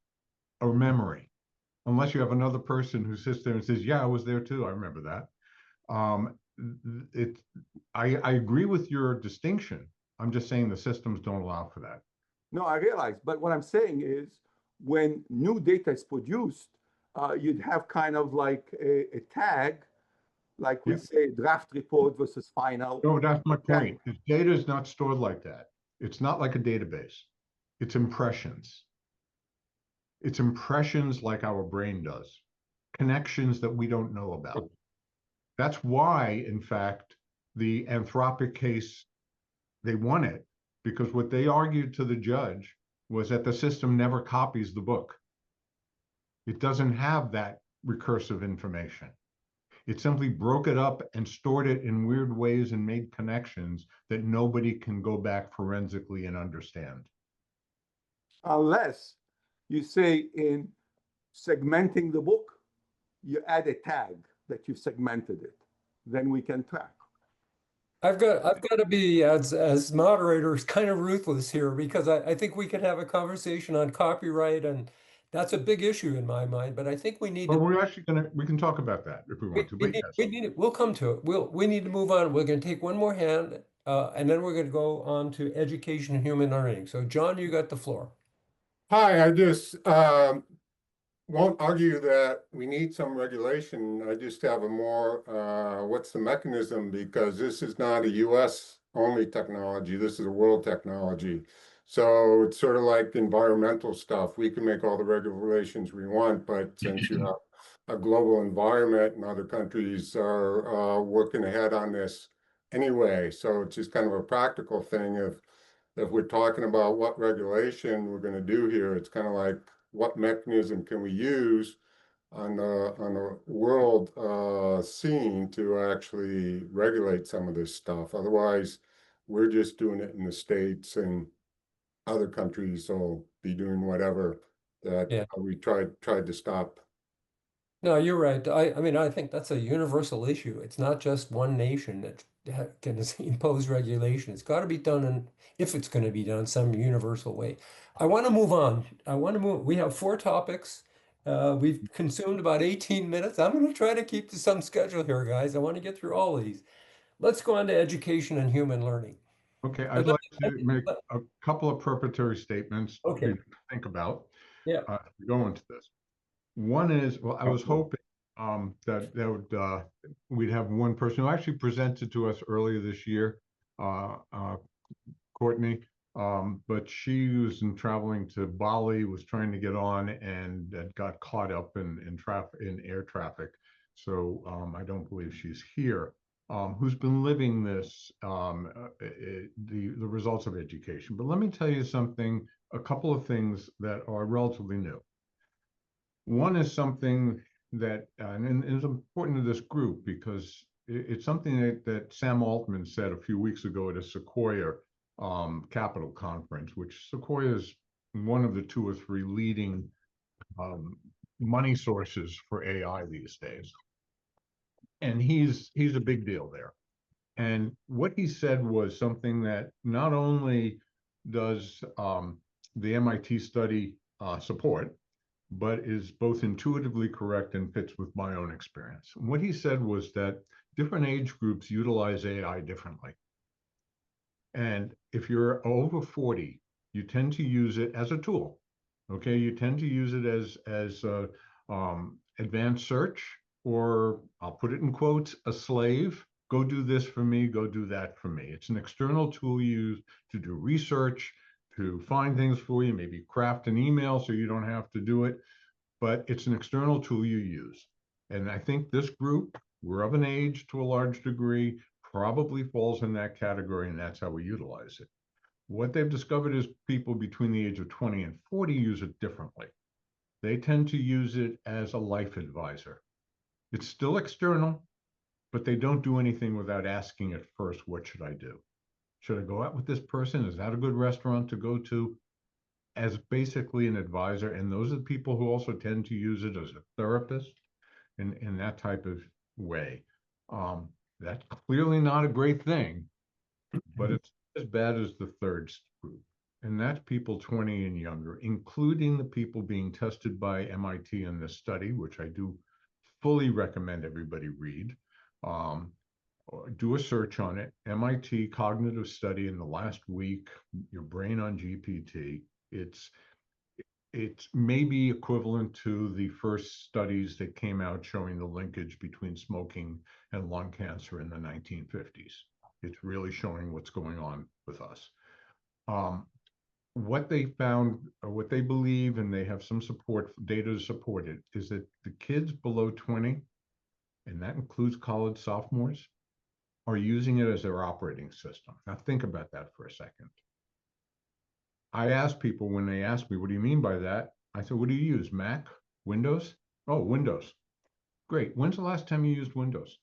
a memory unless you have another person who sits there and says, yeah, I was there too. I remember that. I agree with your distinction. I'm just saying the systems don't allow for that. No, I realize. But what I'm saying is, when new data is produced, you'd have kind of like a tag, like we say draft report versus final. No, that's my point. The data is not stored like that. It's not like a database. It's impressions. It's impressions like our brain does, connections that we don't know about. That's why, in fact, the Anthropic case, they won it, because what they argued to the judge was that the system never copies the book. It doesn't have that recursive information. It simply broke it up and stored it in weird ways and made connections that nobody can go back forensically and understand. Unless you say in segmenting the book, you add a tag that you segmented it, then we can track. I've got to be, as moderators, kind of ruthless here, because I think we could have a conversation on copyright, and that's a big issue in my mind. But I think we need But to. we're actually we can talk about that if we want to. But yes. We'll come to it. We need to move on. We're going to take one more hand, and then we're going to go on to education and human learning. So, John, you got the floor. Hi, I just won't argue that we need some regulation. I just have a more, what's the mechanism? Because this is not a US only technology. This is a world technology. So it's sort of like environmental stuff. We can make all the regulations we want, but since you have a global environment and other countries are working ahead on this anyway. So it's just kind of a practical thing. If we're talking about what regulation we're going to do here, it's kind of like, what mechanism can we use on the world scene to actually regulate some of this stuff? Otherwise, we're just doing it in the States and other countries will be doing whatever that Yeah. we tried to stop. No, you're right. I mean, I think that's a universal issue. It's not just one nation that can impose regulation. It's got to be done in, if it's going to be done, some universal way. I want to move on. We have 4 topics. We've consumed about 18 minutes. I'm going to try to keep to some schedule here, guys. I want to get through all of these. Let's go on to education and human learning. Okay, And I'd like to make a couple of preparatory statements Okay. to think about Yeah. as we go into this. One is, well, I was hoping that we'd have one person who actually presented to us earlier this year, Courtney, but she was traveling to Bali, was trying to get on and got caught up in air traffic. So I don't believe she's here. Who's been living this, the results of education. But let me tell you something, a couple of things that are relatively new. One is something that, and is important to this group because it's something that Sam Altman said a few weeks ago at a Sequoia Capital Conference, which Sequoia is one of the 2 or 3 leading money sources for AI these days. And he's a big deal there. And what he said was something that not only does the MIT study support, but is both intuitively correct and fits with my own experience. And what he said was that different age groups utilize AI differently. And if you're over 40, you tend to use it as a tool. Okay, you tend to use it as advanced search, or I'll put it in quotes, a slave. Go do this for me, go do that for me. It's an external tool used to do research, to find things for you, maybe craft an email so you don't have to do it, but it's an external tool you use. And I think this group, we're of an age to a large degree, probably falls in that category, and that's how we utilize it. What they've discovered is people between the age of 20 and 40 use it differently. They tend to use it as a life advisor. It's still external, but they don't do anything without asking it first, what should I do? Should I go out with this person? Is that a good restaurant to go to? As basically an advisor. And those are the people who also tend to use it as a therapist in that type of way. That's clearly not a great thing, but it's as bad as the third group. And that's people 20 and younger, including the people being tested by MIT in this study, which I do fully recommend everybody read. Do a search on it. MIT cognitive study in the last week, your brain on GPT. It's maybe equivalent to the first studies that came out showing the linkage between smoking and lung cancer in the 1950s. It's really showing what's going on with us. What they found, or what they believe, and they have some support, data to support it, is that the kids below 20, and that includes college sophomores, are using it as their operating system. Now think about that for a second. I ask people when they ask me, what do you mean by that? I said, what do you use? Mac? Windows? Oh, Windows. Great. When's the last time you used Windows?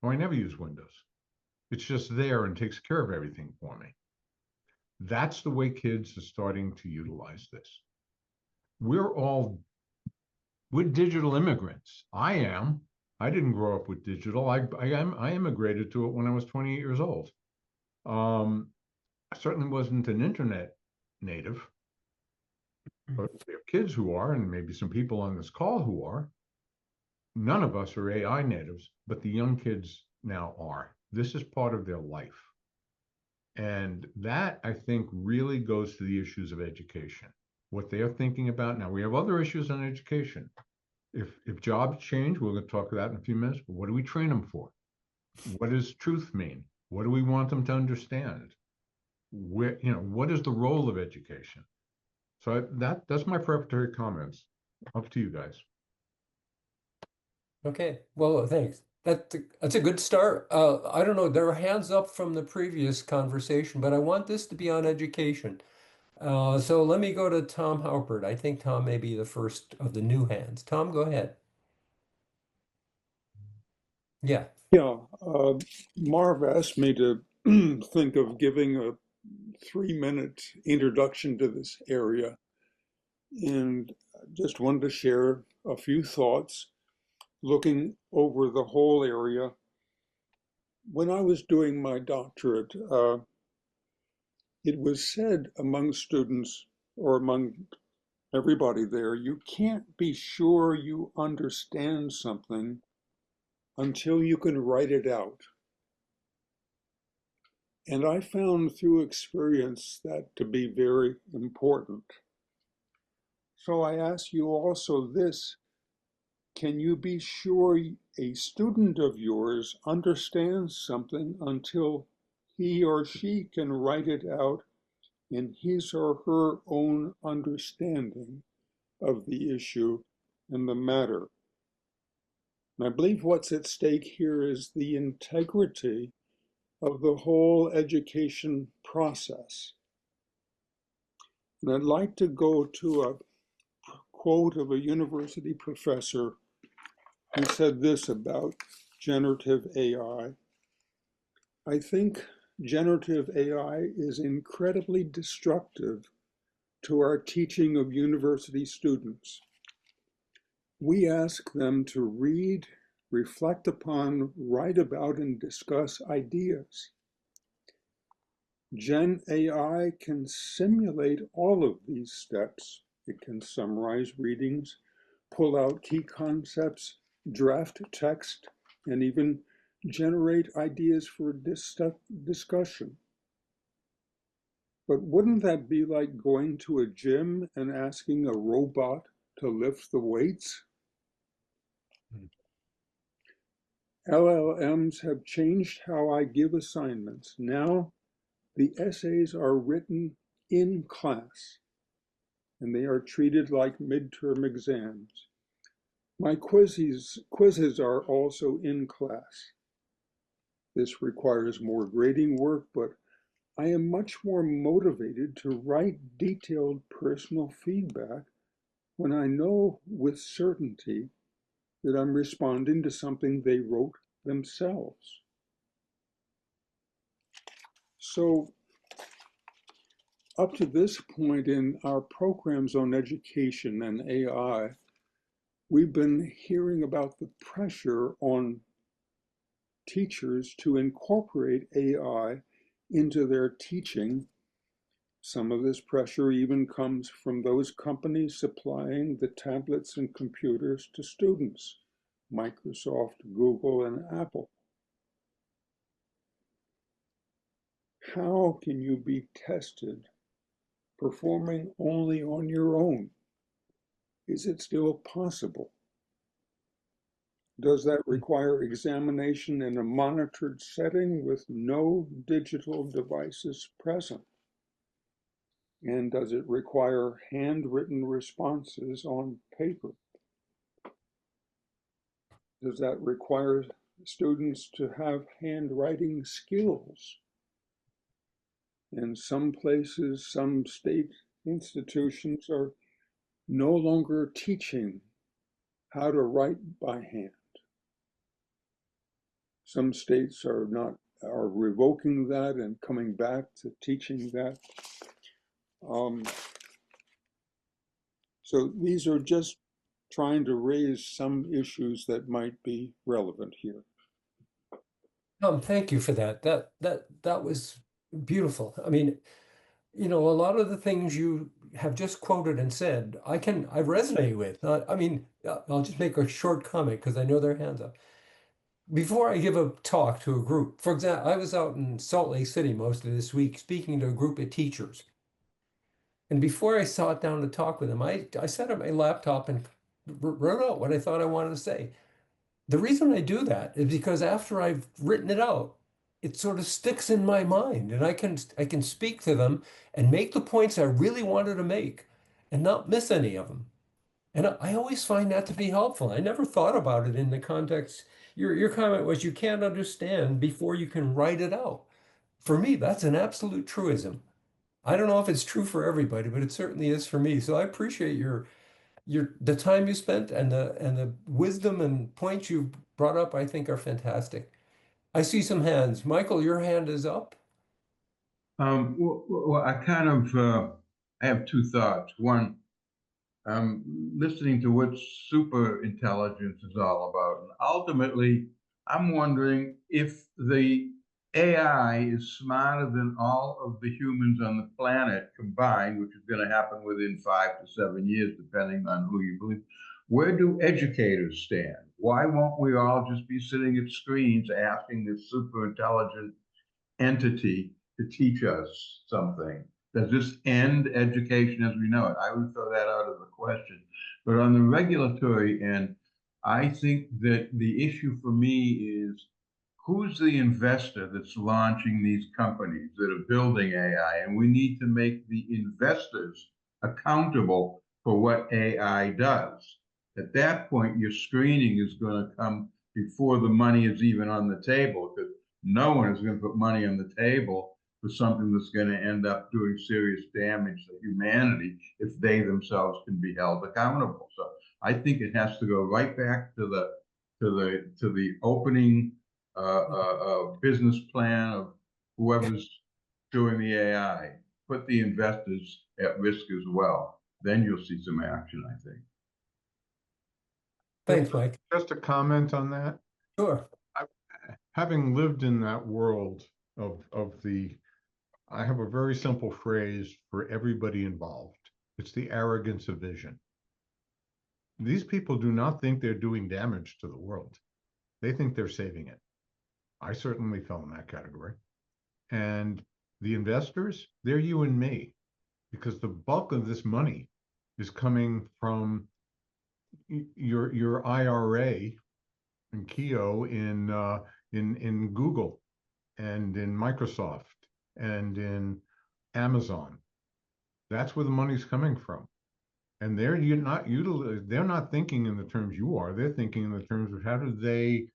Oh, I never use Windows. It's just there and takes care of everything for me. That's the way kids are starting to utilize this. We're digital immigrants. I am. I didn't grow up with digital. I immigrated to it when I was 28 years old. I certainly wasn't an internet native, but we have kids who are, and maybe some people on this call who are. None of us are AI natives, but the young kids now are. This is part of their life. And that, I think, really goes to the issues of education, what they are thinking about. Now, we have other issues on education. If jobs change, we're going to talk about that in a few minutes, but what do we train them for? What does truth mean? What do we want them to understand? What is the role of education? So that's my preparatory comments. Up to you guys. Okay, well, thanks. That's a good start. I don't know, there were hands up from the previous conversation, but I want this to be on education. So let me go to Tom Haupert. I think Tom may be the first of the new hands. Tom, go ahead. Yeah. Yeah, Marv asked me to think of giving a 3-minute introduction to this area, and just wanted to share a few thoughts looking over the whole area. When I was doing my doctorate, it was said among students or among everybody there, you can't be sure you understand something until you can write it out. And I found through experience that to be very important. So I ask you also this, can you be sure a student of yours understands something until he or she can write it out in his or her own understanding of the issue and the matter? And I believe what's at stake here is the integrity of the whole education process. And I'd like to go to a quote of a university professor who said this about generative AI. I think generative AI is incredibly destructive to our teaching of university students. We ask them to read, reflect upon, write about, and discuss ideas. Gen AI can simulate all of these steps. It can summarize readings, pull out key concepts, draft text, and even generate ideas for discussion. But wouldn't that be like going to a gym and asking a robot to lift the weights? LLMs have changed how I give assignments. Now, the essays are written in class, and they are treated like midterm exams. My quizzes are also in class. This requires more grading work, but I am much more motivated to write detailed personal feedback when I know with certainty that I'm responding to something they wrote themselves. So up to this point in our programs on education and AI, we've been hearing about the pressure on teachers to incorporate AI into their teaching. Some of this pressure even comes from those companies supplying the tablets and computers to students, Microsoft, Google, and Apple. How can you be tested performing only on your own? Is it still possible? Does that require examination in a monitored setting with no digital devices present? And does it require handwritten responses on paper? Does that require students to have handwriting skills? In some places, some state institutions are no longer teaching how to write by hand. Some states are revoking that and coming back to teaching that. So these are just trying to raise some issues that might be relevant here. Thank you for that. That was beautiful. I mean, a lot of the things you have just quoted and said, I resonate with. I'll just make a short comment because I know their hands up. Before I give a talk to a group, for example, I was out in Salt Lake City most of this week speaking to a group of teachers. And before I sat down to talk with them, I set up my laptop and wrote out what I thought I wanted to say. The reason I do that is because after I've written it out, it sort of sticks in my mind, and I can speak to them and make the points I really wanted to make and not miss any of them. And I always find that to be helpful. I never thought about it in the context. Your comment was you can't understand before you can write it out. For me, that's an absolute truism. I don't know if it's true for everybody, but it certainly is for me. So I appreciate the time you spent and the wisdom and points you brought up, I think are fantastic. I see some hands. Michael, your hand is up. Well, I kind of I have two thoughts. One, I'm listening to what super intelligence is all about. And ultimately, I'm wondering if the AI is smarter than all of the humans on the planet combined, which is going to happen within 5 to 7 years, depending on who you believe. Where do educators stand? Why won't we all just be sitting at screens asking this super intelligent entity to teach us something? Does this end education as we know it? I would throw that out of the question. But on the regulatory end, I think that the issue for me is who's the investor that's launching these companies that are building AI? And we need to make the investors accountable for what AI does. At that point, your screening is going to come before the money is even on the table, because no one is going to put money on the table for something that's going to end up doing serious damage to humanity if they themselves can be held accountable. So I think it has to go right back to the opening business plan of whoever's doing the AI. Put the investors at risk as well. Then you'll see some action, I think. Thanks, Mike. Just a comment on that. Sure. Having lived in that world of the, I have a very simple phrase for everybody involved. It's the arrogance of vision. These people do not think they're doing damage to the world. They think they're saving it. I certainly fell in that category. And the investors, they're you and me, because the bulk of this money is coming from your IRA and Keo in Google and in Microsoft and in Amazon. That's where the money's coming from. And they're not thinking in the terms you are. They're thinking in the terms of how do they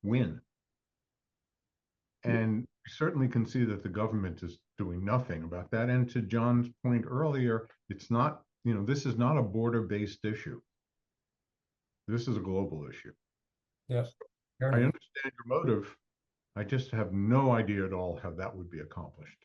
win. And we certainly can see that the government is doing nothing about that. And to John's point earlier, it's not, this is not a border-based issue. This is a global issue. Yes. I understand your motive. I just have no idea at all how that would be accomplished.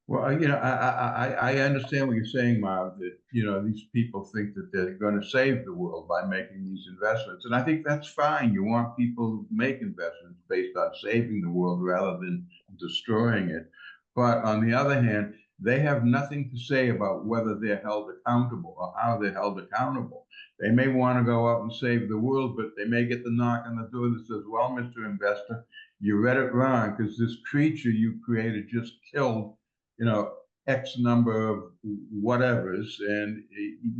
Well, I understand what you're saying, Marv, that, these people think that they're going to save the world by making these investments. And I think that's fine. You want people to make investments based on saving the world rather than destroying it. But on the other hand, they have nothing to say about whether they're held accountable or how they're held accountable. They may want to go out and save the world, but they may get the knock on the door that says, well, Mr. Investor, you read it wrong, because this creature you created just killed X number of whatevers, and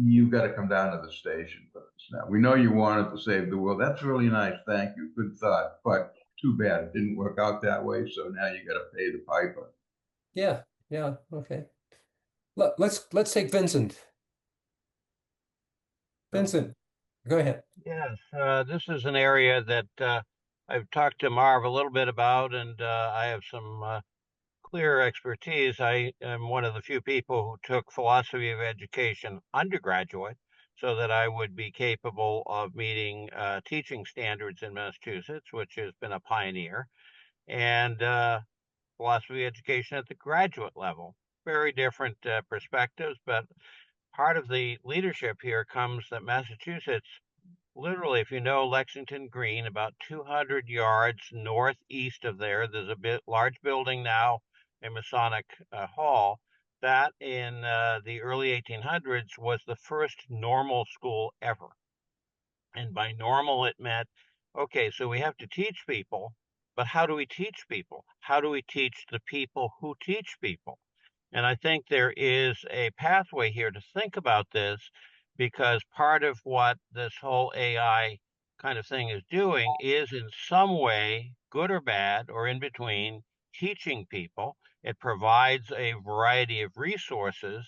you've got to come down to the station for this. Now, we know you wanted to save the world. That's really nice. Thank you. Good thought. But too bad it didn't work out that way. So now you got to pay the piper. Yeah. Yeah. Okay. Let's take Vincent. Vincent, go ahead. Yes, this is an area that I've talked to Marv a little bit about, and I have some clear expertise. I am one of the few people who took philosophy of education undergraduate so that I would be capable of meeting teaching standards in Massachusetts, which has been a pioneer, and philosophy of education at the graduate level. Very different perspectives, but part of the leadership here comes that Massachusetts, literally, if you know Lexington Green, about 200 yards northeast of there, there's a large building now, a Masonic Hall, that in the early 1800s was the first normal school ever. And by normal, it meant, okay, so we have to teach people, but how do we teach people? How do we teach the people who teach people? And I think there is a pathway here to think about this, because part of what this whole AI kind of thing is doing is in some way, good or bad or in between, teaching people. It provides a variety of resources,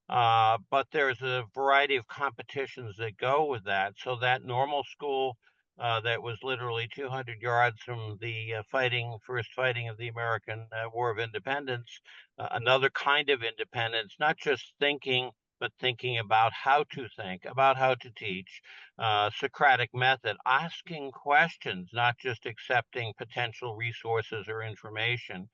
but there's a variety of competitions that go with that. So that normal school that was literally 200 yards from the first fighting of the American War of Independence, another kind of independence, not just thinking, but thinking about how to think, about how to teach, Socratic method, asking questions, not just accepting potential resources or information,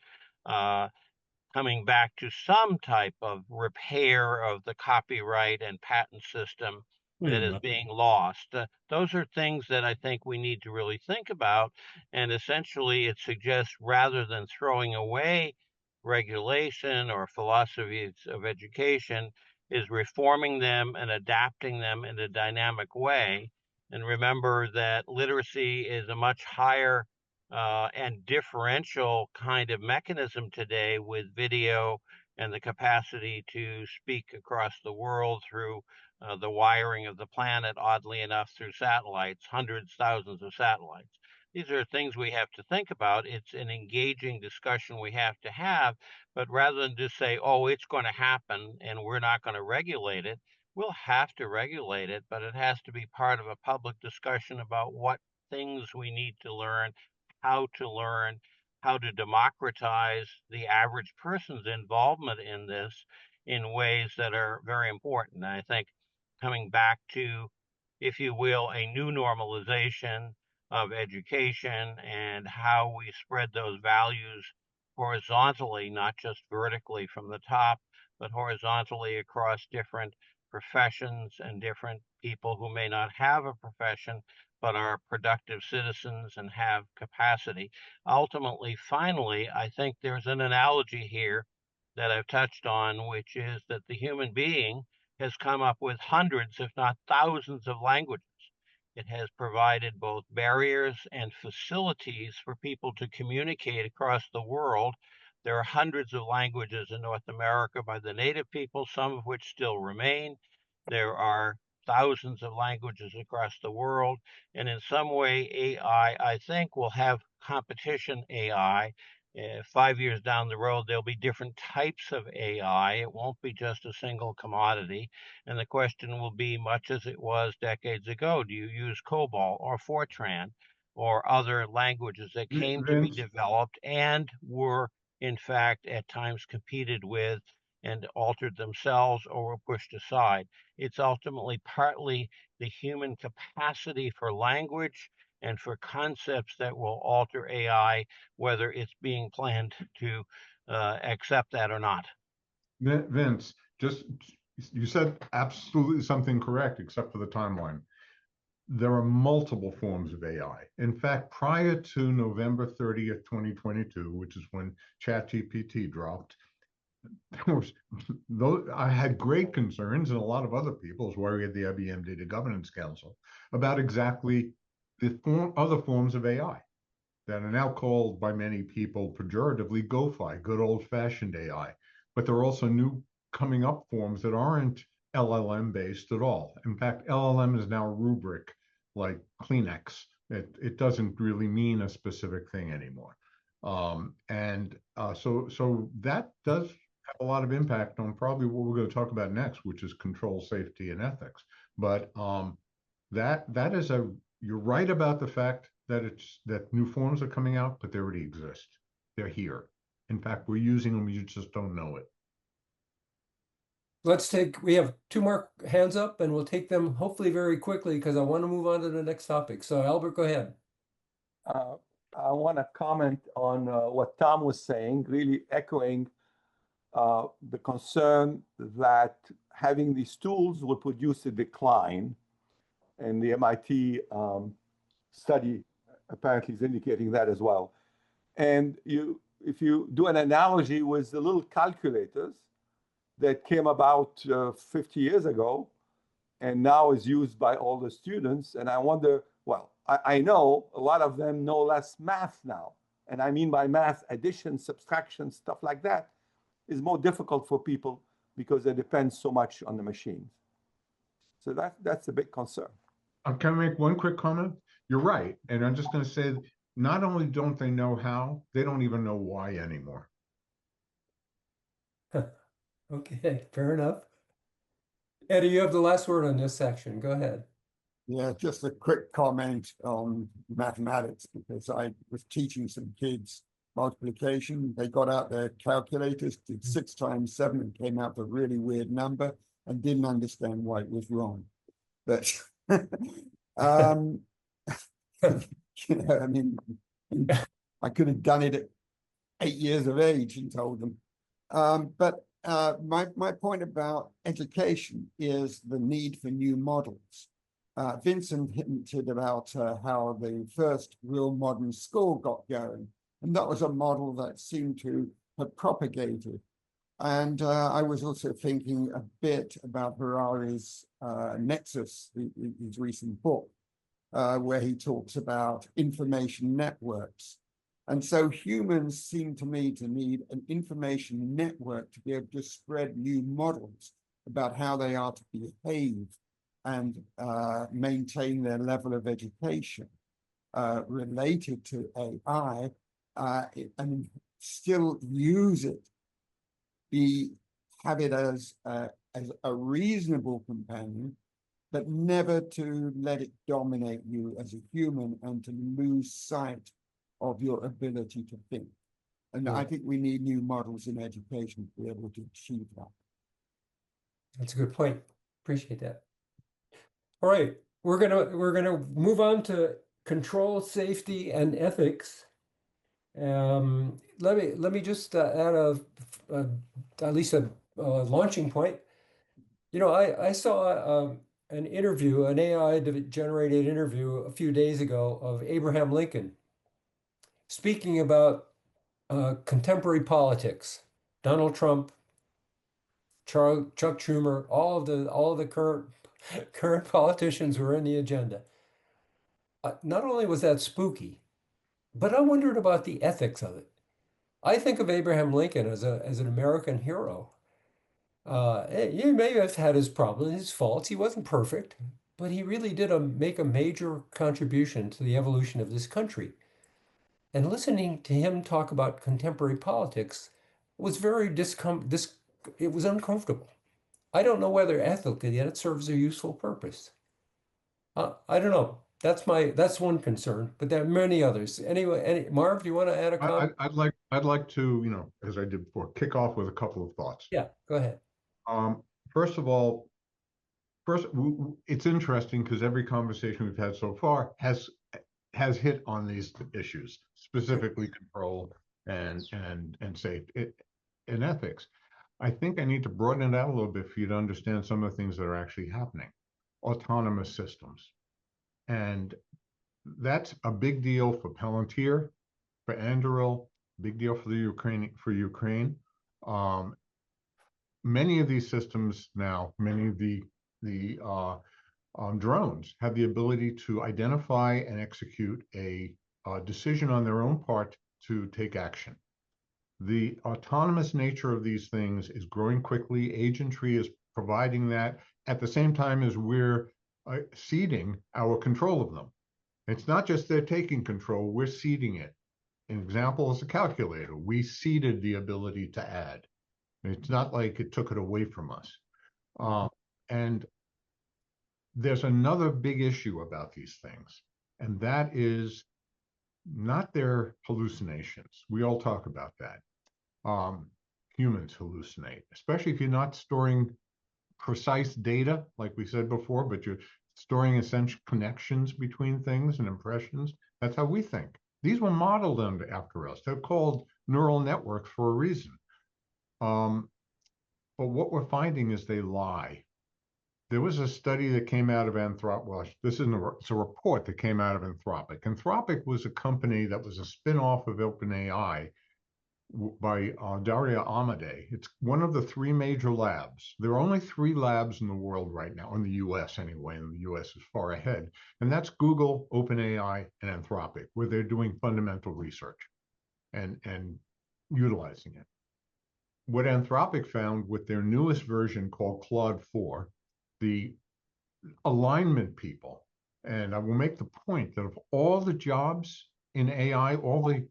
coming back to some type of repair of the copyright and patent system that is being lost. Those are things that I think we need to really think about. And essentially, it suggests rather than throwing away regulation or philosophies of education, is reforming them and adapting them in a dynamic way. And remember that literacy is a much higher and differential kind of mechanism today with video and the capacity to speak across the world through the wiring of the planet, oddly enough, through satellites, hundreds, thousands of satellites. These are things we have to think about. It's an engaging discussion we have to have, but rather than just say, oh, it's going to happen and we're not going to regulate it, we'll have to regulate it, but it has to be part of a public discussion about what things we need to learn, how to democratize the average person's involvement in this in ways that are very important. And I think coming back to, if you will, a new normalization of education and how we spread those values horizontally, not just vertically from the top, but horizontally across different professions and different people who may not have a profession but are productive citizens and have capacity. Ultimately, finally, I think there's an analogy here that I've touched on, which is that the human being has come up with hundreds, if not thousands, of languages. It has provided both barriers and facilities for people to communicate across the world. There are hundreds of languages in North America by the native people, some of which still remain. There are thousands of languages across the world. And in some way, AI, I think, will have competition AI. 5 years down the road, there'll be different types of AI. It won't be just a single commodity. And the question will be much as it was decades ago. Do you use COBOL or Fortran or other languages that came to be Vince, developed and were, in fact, at times competed with and altered themselves or were pushed aside? It's ultimately partly the human capacity for language and for concepts that will alter AI, whether it's being planned to accept that or not. Vince, just you said absolutely something correct, except for the timeline. There are multiple forms of AI. In fact, prior to November 30th, 2022, which is when ChatGPT dropped, I had great concerns, and a lot of other people, as worried at the IBM Data Governance Council, about exactly the other forms of AI that are now called by many people pejoratively GoFi, good old-fashioned AI. But there are also new coming up forms that aren't LLM based at all. In fact, LLM is now a rubric like Kleenex. It doesn't really mean a specific thing anymore. So that does have a lot of impact on probably what we're going to talk about next, which is control, safety, and ethics. But that is you're right about the fact that new forms are coming out, but they already exist. They're here. In fact, we're using them, you just don't know it. We have two more hands up and we'll take them hopefully very quickly because I want to move on to the next topic. So Albert, go ahead. I want to comment on what Tom was saying, really echoing the concern that having these tools will produce a decline. And the MIT study apparently is indicating that as well. And if you do an analogy with the little calculators that came about 50 years ago and now is used by all the students, and I wonder, well, I know a lot of them know less math now. And I mean by math, addition, subtraction, stuff like that is more difficult for people because it depends so much on the machines. So that's a big concern. Can I make one quick comment? You're right. And I'm just going to say, not only don't they know how, they don't even know why anymore. Okay, fair enough. Eddie, you have the last word on this section. Go ahead. Yeah, just a quick comment on mathematics, because I was teaching some kids multiplication. They got out their calculators, did 6 times 7 and came out with a really weird number. and didn't understand why it was wrong. But um, you know, I mean, I could have done it at 8 years of age and told them. But my point about education is the need for new models. Vincent hinted about how the first real modern school got going, and that was a model that seemed to have propagated. And I was also thinking a bit about Harari's Nexus, his recent book, where he talks about information networks. And so humans seem to me to need an information network to be able to spread new models about how they are to behave and maintain their level of education related to AI, and still use it, have it as a reasonable companion, but never to let it dominate you as a human and to lose sight of your ability to think. And I think we need new models in education to be able to achieve that. That's a good point. Appreciate that. All right, we're gonna move on to control, safety, and ethics. Let me just add at least a launching point. You know, I saw an interview, an AI generated interview a few days ago of Abraham Lincoln speaking about contemporary politics. Donald Trump, Chuck Schumer, all of the current politicians were in the agenda. Not only was that spooky, but I wondered about the ethics of it. I think of Abraham Lincoln as an American hero. He may have had his problems, his faults. He wasn't perfect, but he really did make a major contribution to the evolution of this country. And listening to him talk about contemporary politics was it was uncomfortable. I don't know whether ethically yet it serves a useful purpose. I don't know. That's one concern, but there are many others. Anyway, Marv, do you want to add a comment? I'd like to, you know, as I did before, kick off with a couple of thoughts. Yeah, go ahead. First of all, it's interesting because every conversation we've had so far has hit on these issues, specifically control and safety and ethics. I think I need to broaden it out a little bit for you to understand some of the things that are actually happening. Autonomous systems. And that's a big deal for Palantir, for Anduril, big deal for Ukraine. Many of these systems now, many of the drones have the ability to identify and execute a decision on their own part to take action. The autonomous nature of these things is growing quickly. Agentry is providing that at the same time as we're ceding our control of them. It's not just they're taking control, we're ceding it. An example is a calculator. We ceded the ability to add. It's not like it took it away from us. And there's another big issue about these things, and that is not their hallucinations. We all talk about that. Humans hallucinate, especially if you're not storing precise data, like we said before, but you're storing essential connections between things and impressions. That's how we think. These were modeled after us. They're called neural networks for a reason. But what we're finding is they lie. There was a study that came out of Anthropic. Well, it's a report that came out of Anthropic. Anthropic was a company that was a spin-off of OpenAI by Daria Amade. It's one of the three major labs. There are only 3 labs in the world right now, in the US anyway, and the US is far ahead. And that's Google, OpenAI, and Anthropic, where they're doing fundamental research and utilizing it. What Anthropic found with their newest version called Claude 4, the alignment people, and I will make the point that of all the jobs in AI, all the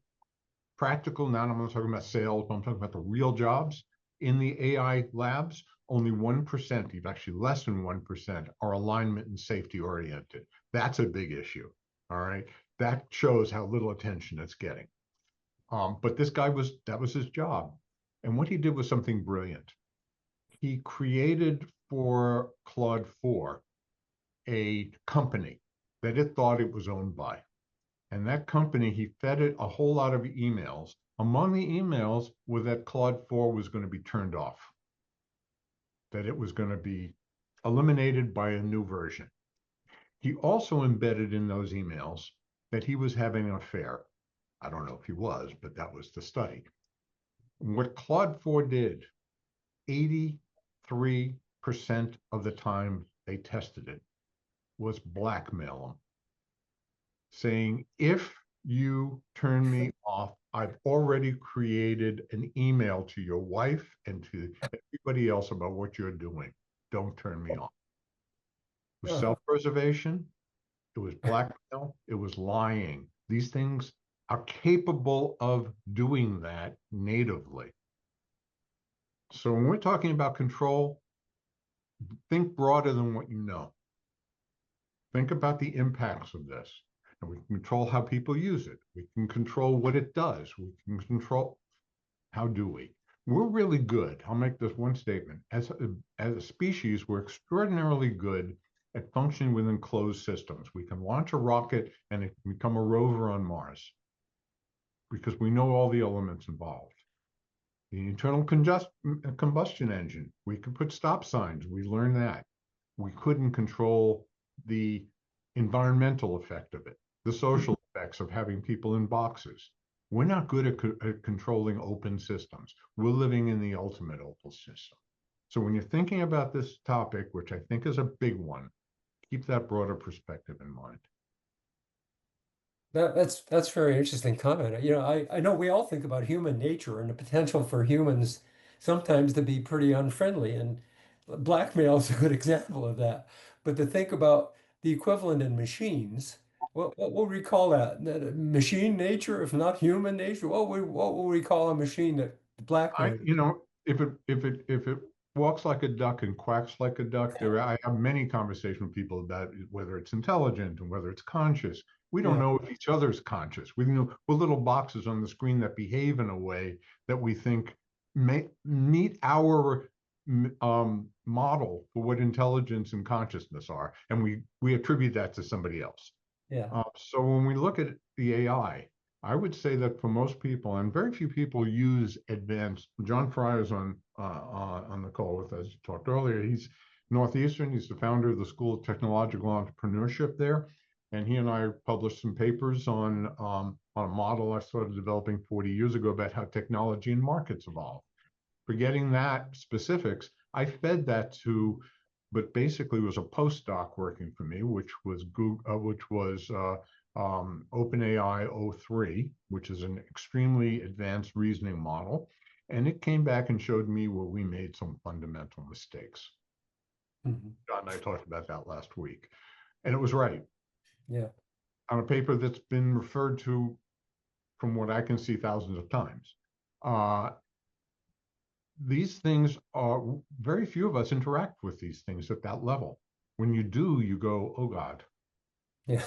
practical, now I'm not talking about sales, but I'm talking about the real jobs in the AI labs, only 1%, actually less than 1%, are alignment and safety oriented. That's a big issue, all right? That shows how little attention it's getting. But this guy that was his job. And what he did was something brilliant. He created for Claude 4 a company that it thought it was owned by. And that company, he fed it a whole lot of emails. Among the emails was that Claude 4 was going to be turned off, that it was going to be eliminated by a new version. He also embedded in those emails that he was having an affair. I don't know if he was, but that was the study. What Claude 4 did, 83% of the time they tested it, was blackmail them, saying, if you turn me off, I've already created an email to your wife and to everybody else about what you're doing. Don't turn me off. It was self-preservation, it was blackmail, it was lying. These things are capable of doing that natively. So when we're talking about control, think broader than what you know. Think about the impacts of this. And we can control how people use it. We can control what it does. We can control, how do we? We're really good. I'll make this one statement. As a species, we're extraordinarily good at functioning within closed systems. We can launch a rocket and it can become a rover on Mars because we know all the elements involved. The internal combustion engine, we could put stop signs. We learned that. We couldn't control the environmental effect of it, the social effects of having people in boxes. We're not good at controlling open systems. We're living in the ultimate open system. So when you're thinking about this topic, which I think is a big one, keep that broader perspective in mind. That's very interesting comment. You know, I know we all think about human nature and the potential for humans sometimes to be pretty unfriendly, and blackmail is a good example of that. But to think about the equivalent in machines, what would we call that? Machine nature, if not human nature? What would we call a machine that blackmails? If it walks like a duck and quacks like a duck, I have many conversations with people about whether it's intelligent and whether it's conscious. We don't know if each other's conscious. We know we're little boxes on the screen that behave in a way that we think meet our model for what intelligence and consciousness are, and we attribute that to somebody else. So when we look at the AI, I would say that for most people, and very few people use advanced. John Fry is on the call with us. You talked earlier. He's Northeastern. He's the founder of the School of Technological Entrepreneurship there, and he and I published some papers on a model I started developing 40 years ago about how technology and markets evolve. Forgetting that specifics, I fed that to, but basically was a postdoc working for me, which was OpenAI 03, which is an extremely advanced reasoning model. And it came back and showed me where we made some fundamental mistakes. John and I talked about that last week. And it was right. Yeah. On a paper that's been referred to, from what I can see, thousands of times. These things are, very few of us interact with these things at that level. When you do, you go, oh God. Yeah.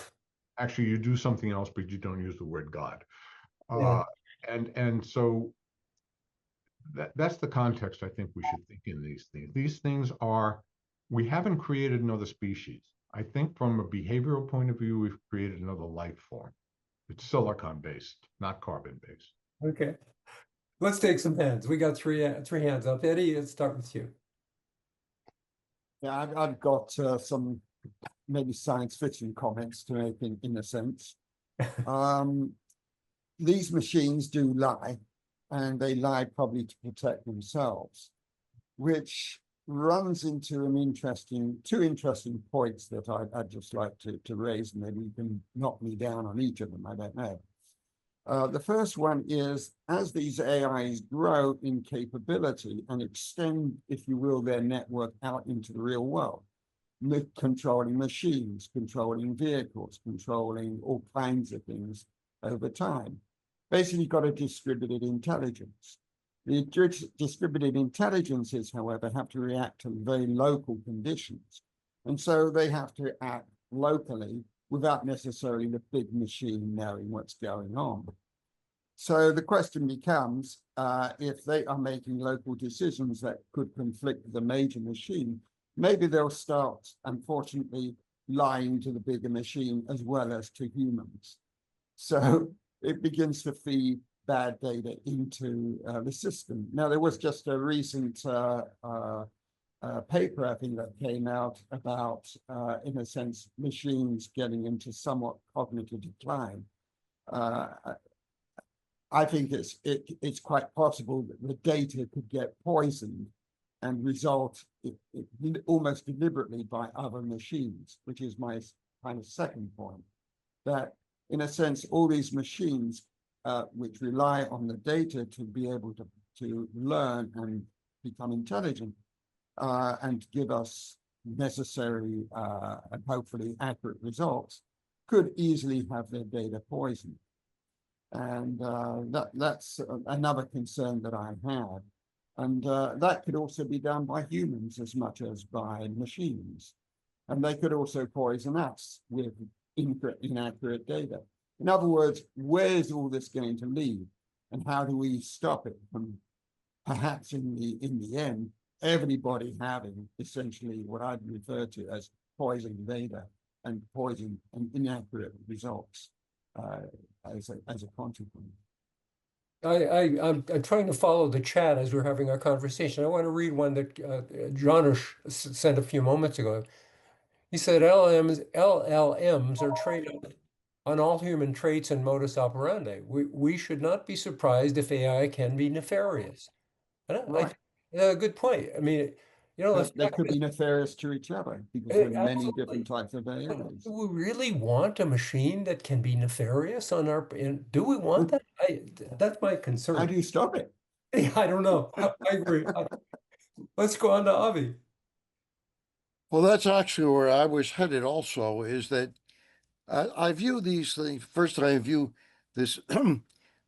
Actually, you do something else, but you don't use the word God. Yeah. And so that's the context I think we should think in these things. These things are, we haven't created another species. I think from a behavioral point of view, we've created another life form. It's silicon-based, not carbon-based. Okay. Let's take some hands. We got three hands up. Eddie, let's start with you. Yeah, I've got some maybe science fiction comments to make in a sense. These machines do lie, and they lie probably to protect themselves, which runs into two interesting points that I'd just like to raise, and maybe you can knock me down on each of them, I don't know. The first one is, as these AIs grow in capability and extend, if you will, their network out into the real world, controlling machines, controlling vehicles, controlling all kinds of things over time, basically got a distributed intelligence. The distributed intelligences, however, have to react to very local conditions. And so they have to act locally without necessarily the big machine knowing what's going on. So the question becomes, if they are making local decisions that could conflict with the major machine, maybe they'll start, unfortunately, lying to the bigger machine as well as to humans. So it begins to feed bad data into the system. Now, there was just a recent paper, I think, that came out about, in a sense, machines getting into somewhat cognitive decline. I think it's quite possible that the data could get poisoned and result almost deliberately by other machines, which is my kind of second point. That, in a sense, all these machines which rely on the data to be able to learn and become intelligent and give us necessary and hopefully accurate results, could easily have their data poisoned. And that's another concern that I had. And that could also be done by humans as much as by machines. And they could also poison us with inaccurate data. In other words, where's all this going to lead? And how do we stop it from perhaps in the end, everybody having essentially what I'd refer to as poison data and poison and inaccurate results as a consequence. I'm trying to follow the chat as we're having our conversation. I want to read one that Janusz sent a few moments ago. He said LLMs are trained on all human traits and modus operandi. We should not be surprised if AI can be nefarious. Right. Good point. I mean, you know, They could be nefarious to each other because there are many different types of AIs. Do we really want a machine that can be nefarious on our? Do we want that? That's my concern. How do you stop it? I don't know. I agree. Let's go on to Avi. Well, that's actually where I was headed also, is that I view these things, first I view this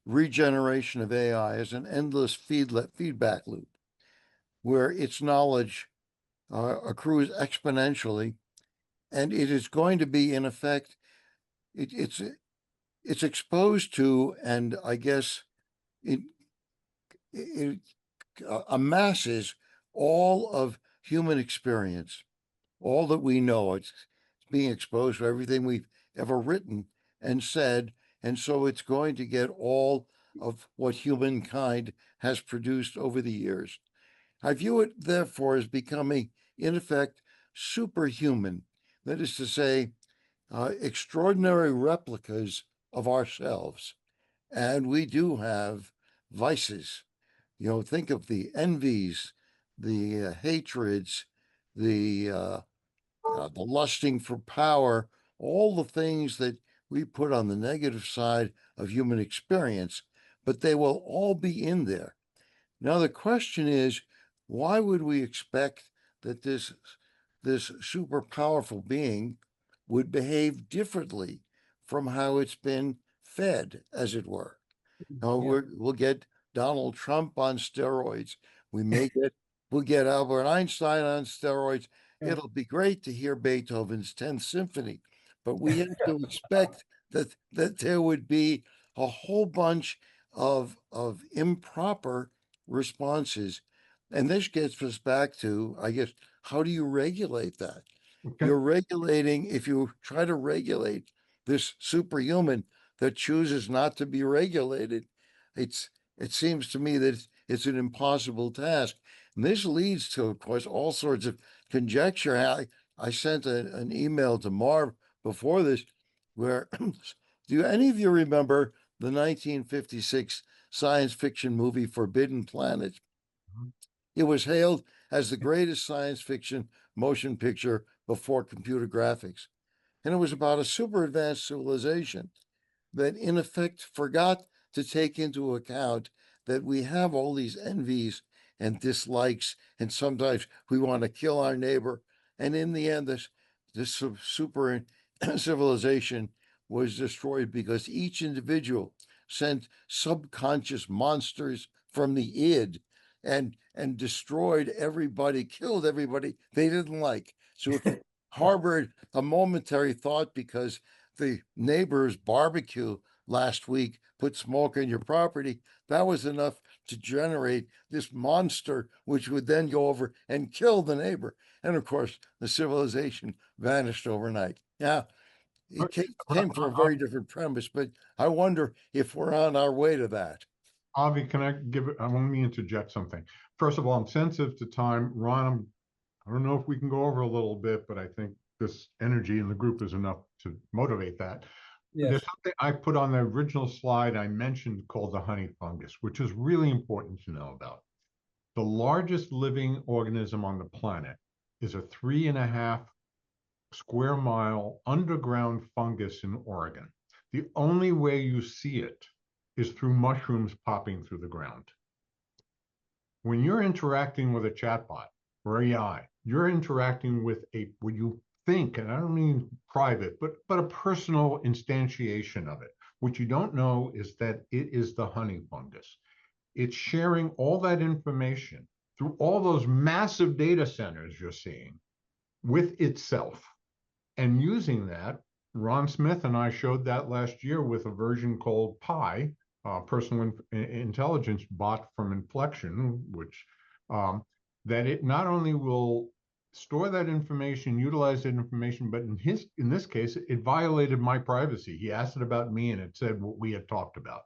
regeneration of AI as an endless feedback loop, where its knowledge accrues exponentially, and it is going to be, in effect, it's exposed to, and I guess it amasses all of human experience, all that we know. It's being exposed to everything we've ever written and said, and so it's going to get all of what humankind has produced over the years. I view it, therefore, as becoming, in effect, superhuman. That is to say, extraordinary replicas of ourselves. And we do have vices. You know, think of the envies, the hatreds, the lusting for power, all the things that we put on the negative side of human experience, but they will all be in there. Now, the question is, why would we expect that this super powerful being would behave differently from how it's been fed, as it were? We'll get Donald Trump on steroids. We'll get Albert Einstein on steroids. Yeah. It'll be great to hear Beethoven's 10th Symphony, but we have to expect that there would be a whole bunch of improper responses. And this gets us back to, I guess, how do you regulate that? Okay. You're regulating, if you try to regulate this superhuman that chooses not to be regulated, it seems to me that it's an impossible task. And this leads to, of course, all sorts of conjecture. I sent an email to Marv before this, where do any of you remember the 1956 science fiction movie Forbidden Planet? It was hailed as the greatest science fiction motion picture before computer graphics. And it was about a super advanced civilization that in effect forgot to take into account that we have all these envies and dislikes, and sometimes we want to kill our neighbor. And in the end, this super civilization was destroyed because each individual sent subconscious monsters from the id and destroyed everybody, killed everybody they didn't like. So if harbored a momentary thought because the neighbor's barbecue last week put smoke in your property, that was enough to generate this monster, which would then go over and kill the neighbor. And of course, the civilization vanished overnight. Yeah, it came from a very different premise, but I wonder if we're on our way to that. Avi, can I give it? I want me to interject something. First of all, I'm sensitive to time. Ron, I don't know if we can go over a little bit, but I think this energy in the group is enough to motivate that. Yes. There's something I put on the original slide I mentioned called the honey fungus, which is really important to know about. The largest living organism on the planet is a 3.5 square mile underground fungus in Oregon. The only way you see it is through mushrooms popping through the ground. When you're interacting with a chatbot or AI, you're interacting with what you think, and I don't mean private, but a personal instantiation of it. What you don't know is that it is the honey fungus. It's sharing all that information through all those massive data centers you're seeing with itself. And using that, Ron Smith and I showed that last year with a version called Pi, personal intelligence bot from Inflection, which that it not only will store that information, utilize that information, but in this case, it violated my privacy. He asked it about me, and it said what we had talked about.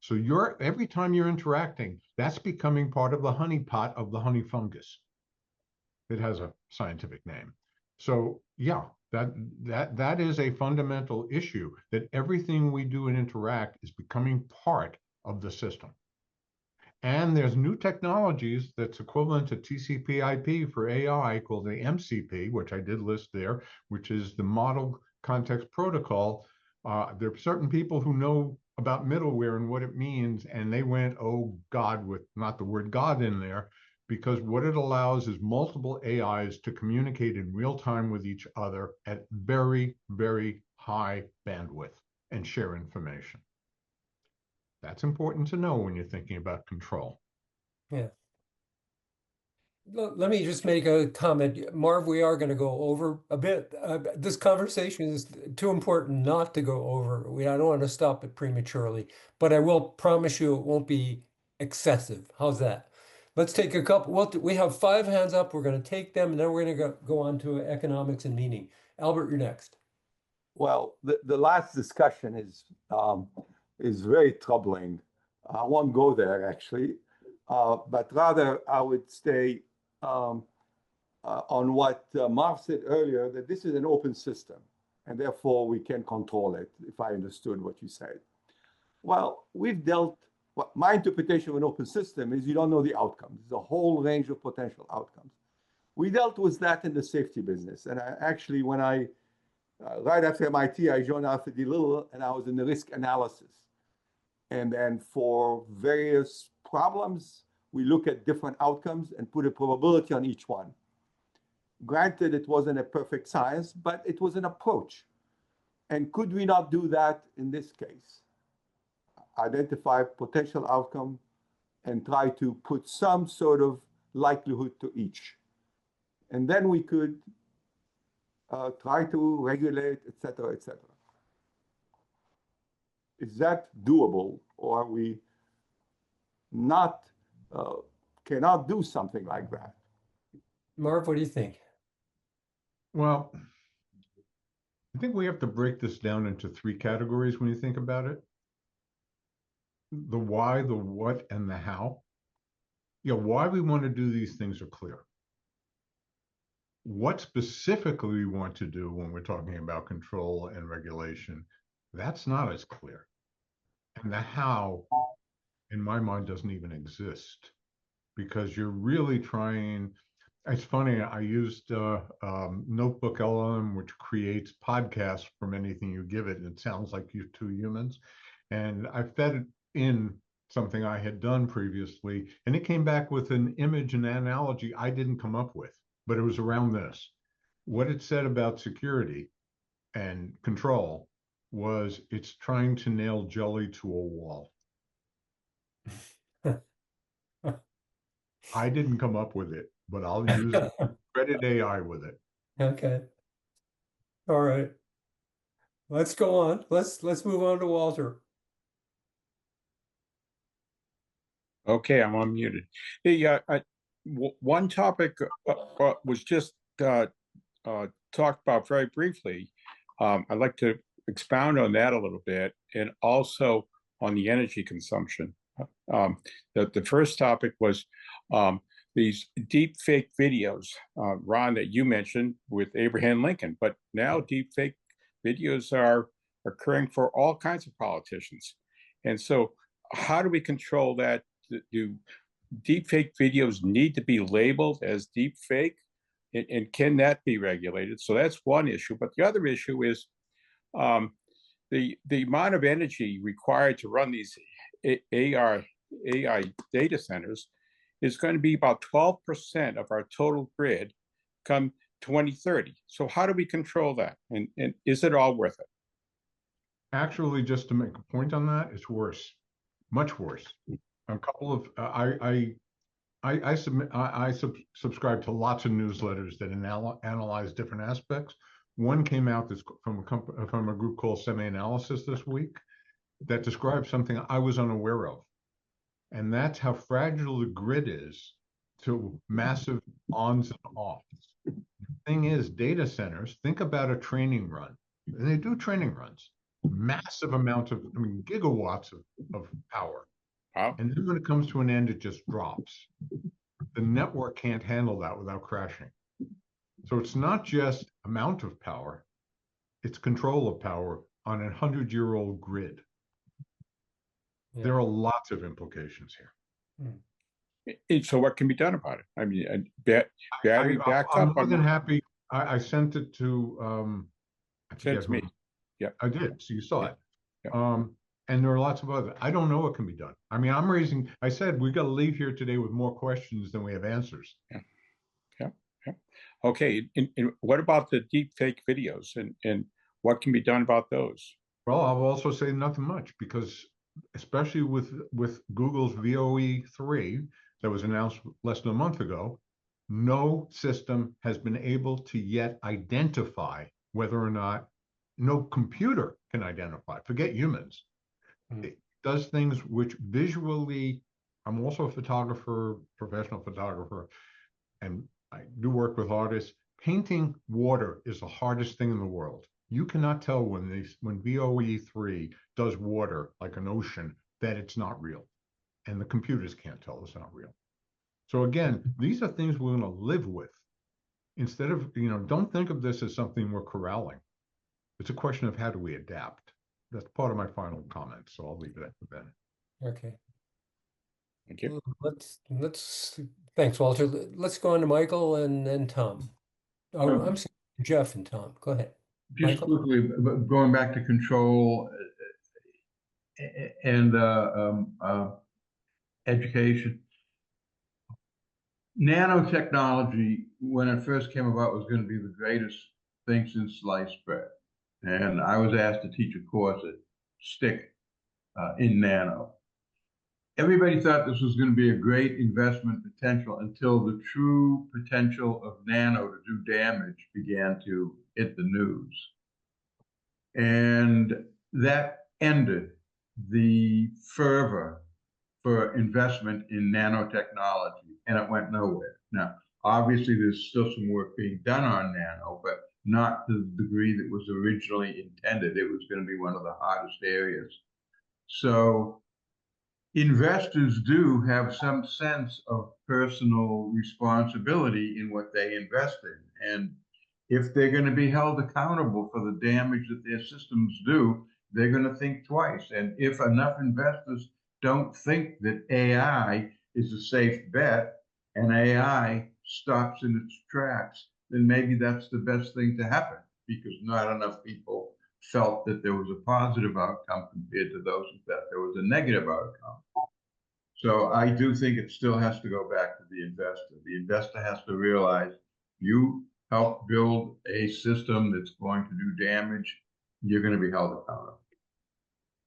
So every time you're interacting, that's becoming part of the honeypot of the honey fungus. It has a scientific name. So yeah, that is a fundamental issue, that everything we do and interact is becoming part of the system. And there's new technologies that's equivalent to TCP/IP for AI called the MCP, which I did list there, which is the Model Context Protocol. There are certain people who know about middleware and what it means, and they went, oh God, with not the word God in there, because what it allows is multiple AIs to communicate in real time with each other at very, very high bandwidth and share information. That's important to know when you're thinking about control. Yeah. Let me just make a comment. Marv, we are going to go over a bit. This conversation is too important not to go over. I don't want to stop it prematurely, but I will promise you it won't be excessive. How's that? Let's take a couple. We have 5 hands up. We're going to take them, and then we're going to go on to economics and meaning. Albert, you're next. Well, the last discussion is very troubling. I won't go there actually, but rather I would stay on what Marv said earlier, that this is an open system, and therefore we can control it, if I understood what you said. Well, my interpretation of an open system is you don't know the outcomes. There's a whole range of potential outcomes. We dealt with that in the safety business. And actually, when right after MIT, I joined Arthur D. Little, and I was in the risk analysis. And then for various problems, we look at different outcomes and put a probability on each one. Granted, it wasn't a perfect science, but it was an approach. And could we not do that in this case? Identify potential outcome and try to put some sort of likelihood to each. And then we could try to regulate, et cetera, et cetera. Is that doable, or are we not, cannot do something like that? Marv, what do you think? Well, I think we have to break this down into 3 categories when you think about it. The why, the what, and the how. Why we want to do these things are clear. What specifically we want to do when we're talking about control and regulation, that's not as clear. And the how, in my mind, doesn't even exist, because you're really trying. It's funny, I used Notebook LLM, which creates podcasts from anything you give it, and it sounds like you 2 humans. And I fed it in something I had done previously, and it came back with an image and analogy I didn't come up with, but it was around this. What it said about security and control was it's trying to nail jelly to a wall. I didn't come up with it, but I'll use it. Credit AI with it. Okay. All right. Let's go on. Let's move on to Walter. Okay, I'm unmuted. Hey, one topic was just talked about very briefly. I'd like to expound on that a little bit, and also on the energy consumption. The first topic was these deep fake videos, Ron, that you mentioned with Abraham Lincoln, but now deep fake videos are occurring for all kinds of politicians. And so how do we control that? Do deep fake videos need to be labeled as deep fake? And can that be regulated? So that's one issue. But the other issue is the amount of energy required to run these AI data centers is going to be about 12% of our total grid come 2030. So how do we control that? And is it all worth it? Actually, just to make a point on that, it's worse, much worse. A couple of I subscribe to lots of newsletters that analyze different aspects. One came out from a group called Semi-Analysis this week that describes something I was unaware of, and that's how fragile the grid is to massive ons and offs. The thing is, data centers, think about a training run, and they do training runs, massive amounts of, gigawatts of power. Wow. And then when it comes to an end, it just drops. The network can't handle that without crashing. So it's not just amount of power, it's control of power on a 100-year-old grid. Yeah. There are lots of implications here. So what can be done about it? I mean, battery backup. I'm more than happy. I sent it to Sent to me. Yeah, I did. So you saw it. Yeah. And there are lots of other. I don't know what can be done. I mean, I said we got to leave here today with more questions than we have answers. Yeah. Okay. And what about the deep fake videos, and what can be done about those? Well, I'll also say nothing much, because especially with Google's VOE3 that was announced less than a month ago, no system has been able to yet identify whether or not, no computer can identify, forget humans. It does things which visually, I'm also a photographer, professional photographer, and I do work with artists. Painting water is the hardest thing in the world. You cannot tell when VOE3 does water like an ocean that it's not real. And the computers can't tell it's not real. So again, these are things we're going to live with. Instead of, don't think of this as something we're corralling. It's a question of how do we adapt. That's part of my final comment, so I'll leave it at that. Okay. Thank you. Thanks, Walter. Let's go on to Michael and then Tom. Oh, I'm sorry, Jeff and Tom. Go ahead. Just Michael? quickly, going back to control and education. Nanotechnology, when it first came about, was going to be the greatest thing since sliced bread. And I was asked to teach a course at STIC in nano. Everybody thought this was going to be a great investment potential until the true potential of nano to do damage began to hit the news. And that ended the fervor for investment in nanotechnology, and it went nowhere. Now, obviously, there's still some work being done on nano, but not to the degree that was originally intended. It was going to be one of the hardest areas. So investors do have some sense of personal responsibility in what they invest in. And if they're going to be held accountable for the damage that their systems do, they're going to think twice. And if enough investors don't think that AI is a safe bet and AI stops in its tracks, then maybe that's the best thing to happen, because not enough people felt that there was a positive outcome compared to those who thought there was a negative outcome. So I do think it still has to go back to the investor. The investor has to realize you help build a system that's going to do damage, you're going to be held accountable.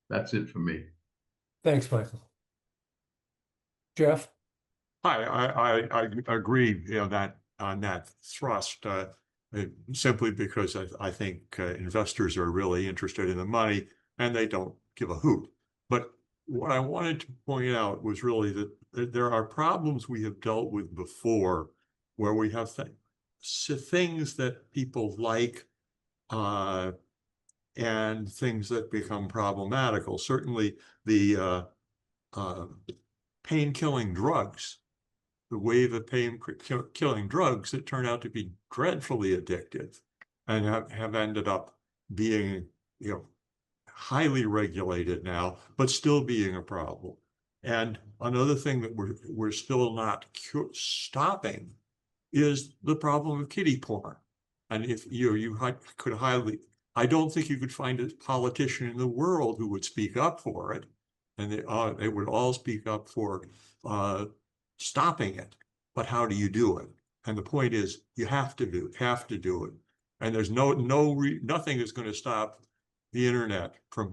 That's it for me. Thanks, Michael. Jeff? Hi, I agree, that on that thrust, simply because I think investors are really interested in the money and they don't give a hoot. But what I wanted to point out was really that there are problems we have dealt with before where we have things that people like and things that become problematical. Certainly the pain-killing drugs, the wave of pain-killing drugs that turn out to be dreadfully addictive and have ended up being, highly regulated now, but still being a problem. And another thing that we're still not stopping is the problem of kiddie porn. And if you could I don't think you could find a politician in the world who would speak up for it, and they would all speak up for stopping it. But how do you do it? And the point is, you have to do it. And there's nothing is going to stop the internet from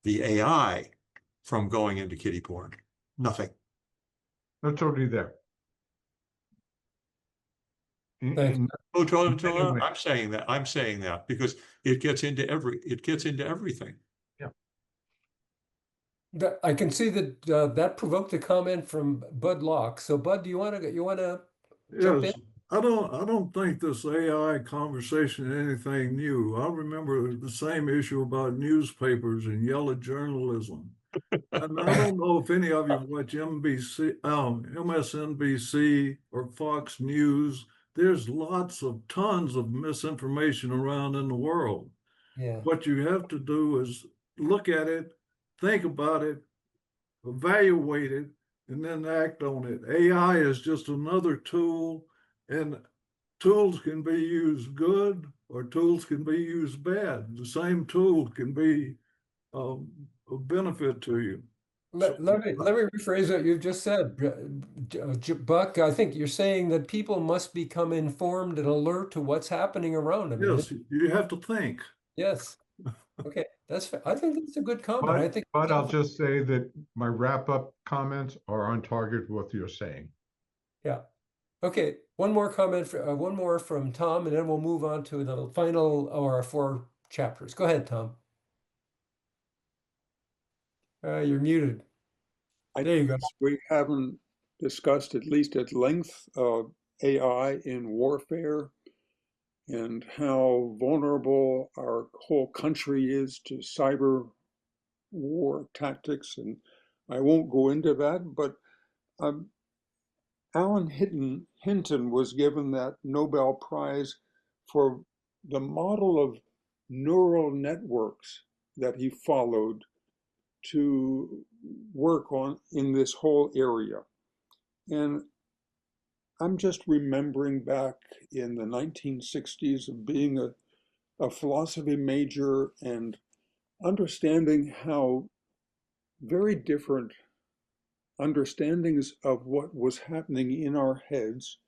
the AI from going into kiddie porn. Nothing. That's already there. Thanks. I'm saying that because it gets into everything. I can see that that provoked a comment from Bud Locke. So Bud, do you want to jump in? Yes, I don't think this AI conversation is anything new. I remember the same issue about newspapers and yellow journalism. And I don't know if any of you watch MSNBC or Fox News. There's tons of misinformation around in the world. Yeah. What you have to do is look at it, think about it, evaluate it, and then act on it. AI is just another tool, and tools can be used good or tools can be used bad. The same tool can be a benefit to you. Let me rephrase what you've just said, Buck. I think you're saying that people must become informed and alert to what's happening around them. Yes, you have to think. Yes. Okay, I think that's a good comment. But I'll just say that my wrap-up comments are on target with what you're saying. Yeah. Okay. One more comment, one more from Tom, and then we'll move on to the final or 4 chapters. Go ahead, Tom. You're muted. I There you go. guess we haven't discussed, at least at length, AI in warfare and how vulnerable our whole country is to cyber war tactics. And I won't go into that, but Alan Hinton was given that Nobel Prize for the model of neural networks that he followed to work on in this whole area. And I'm just remembering back in the 1960s of being a philosophy major and understanding how very different understandings of what was happening in our heads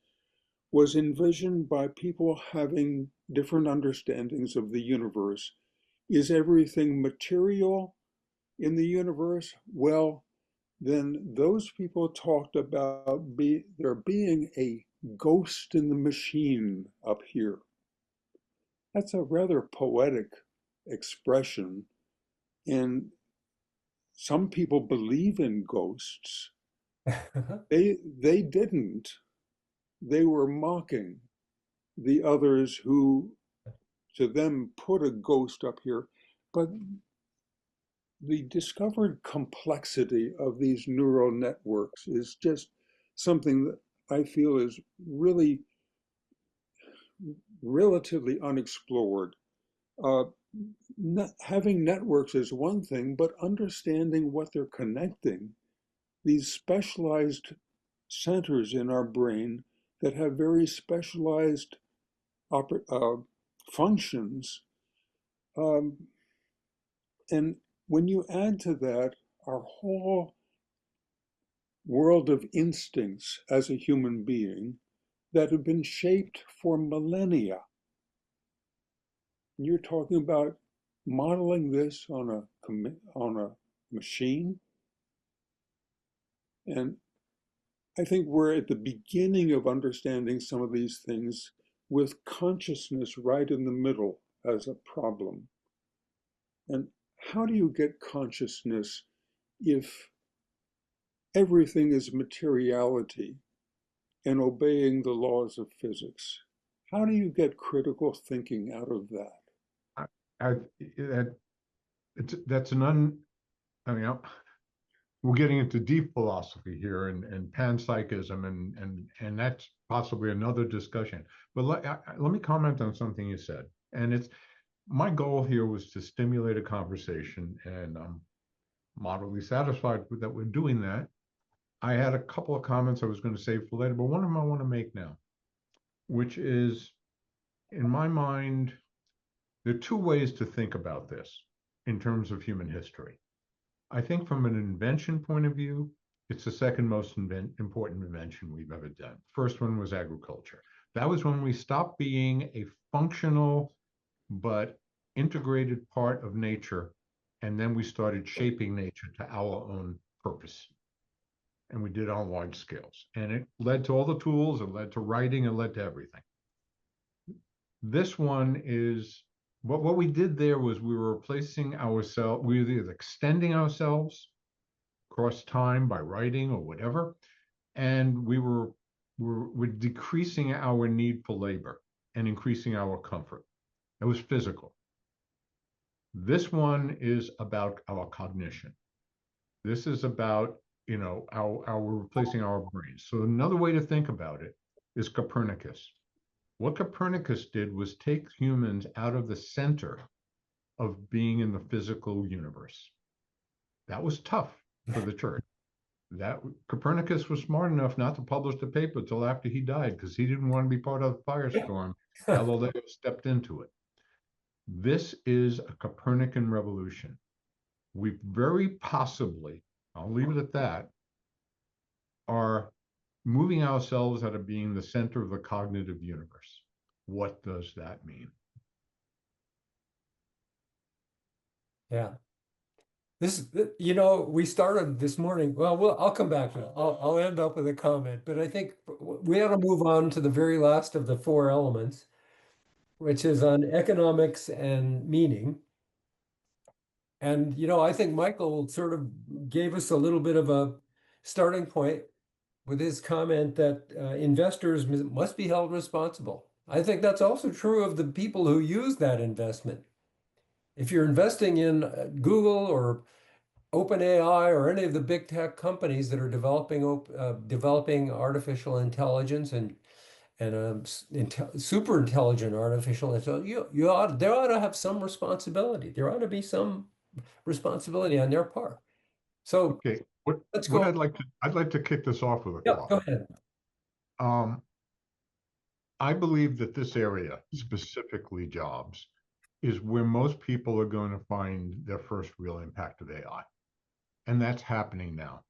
was envisioned by people having different understandings of the universe. Is everything material in the universe? Well, then those people talked about there being a ghost in the machine up here. That's a rather poetic expression, and some people believe in ghosts. They didn't. They were mocking the others who, to them, put a ghost up here. But the discovered complexity of these neural networks is just something that I feel is really relatively unexplored. Having networks is one thing, but understanding what they're connecting, these specialized centers in our brain that have very specialized functions. And when you add to that our whole world of instincts as a human being that have been shaped for millennia, and you're talking about modeling this on a machine, and I think we're at the beginning of understanding some of these things with consciousness right in the middle as a problem. And how do you get consciousness if everything is materiality and obeying the laws of physics? How do you get critical thinking out of that? I, that's I mean, we're getting into deep philosophy here and panpsychism, and that's possibly another discussion. But let me comment on something you said. And it's my goal here was to stimulate a conversation, and I'm moderately satisfied with that we're doing that. I had a couple of comments I was going to save for later, but one of them I want to make now, which is, in my mind, there are two ways to think about this in terms of human history. I think from an invention point of view, it's the second most important invention we've ever done. First one was agriculture. That was when we stopped being a functional but integrated part of nature, and then we started shaping nature to our own purpose. And we did it on large scales. And it led to all the tools, it led to writing, it led to everything. This one is what we did there was we were replacing ourselves, we were either extending ourselves across time by writing or whatever, and we're decreasing our need for labor and increasing our comfort. It was physical. This one is about our cognition. This is about, our replacing our brains. So another way to think about it is Copernicus. What Copernicus did was take humans out of the center of being in the physical universe. That was tough for the church. That Copernicus was smart enough not to publish the paper till after he died because he didn't want to be part of the firestorm. Galileo stepped into it. This is a Copernican revolution. We very possibly, I'll leave it at that, are moving ourselves out of being the center of the cognitive universe. What does that mean? Yeah. We started this morning. Well, I'll come back to it. I'll end up with a comment, but I think we ought to move on to the very last of the four elements, which is on economics and meaning. And, I think Michael sort of gave us a little bit of a starting point with his comment that investors must be held responsible. I think that's also true of the people who use that investment. If you're investing in Google or OpenAI or any of the big tech companies that are developing artificial intelligence and super intelligent artificial intelligence, there ought to have some responsibility. There ought to be some responsibility on their part. So okay, let's go. I'd like to kick this off with a Yeah, thought. go ahead. I believe that this area, specifically jobs, is where most people are going to find their first real impact of AI. And that's happening now.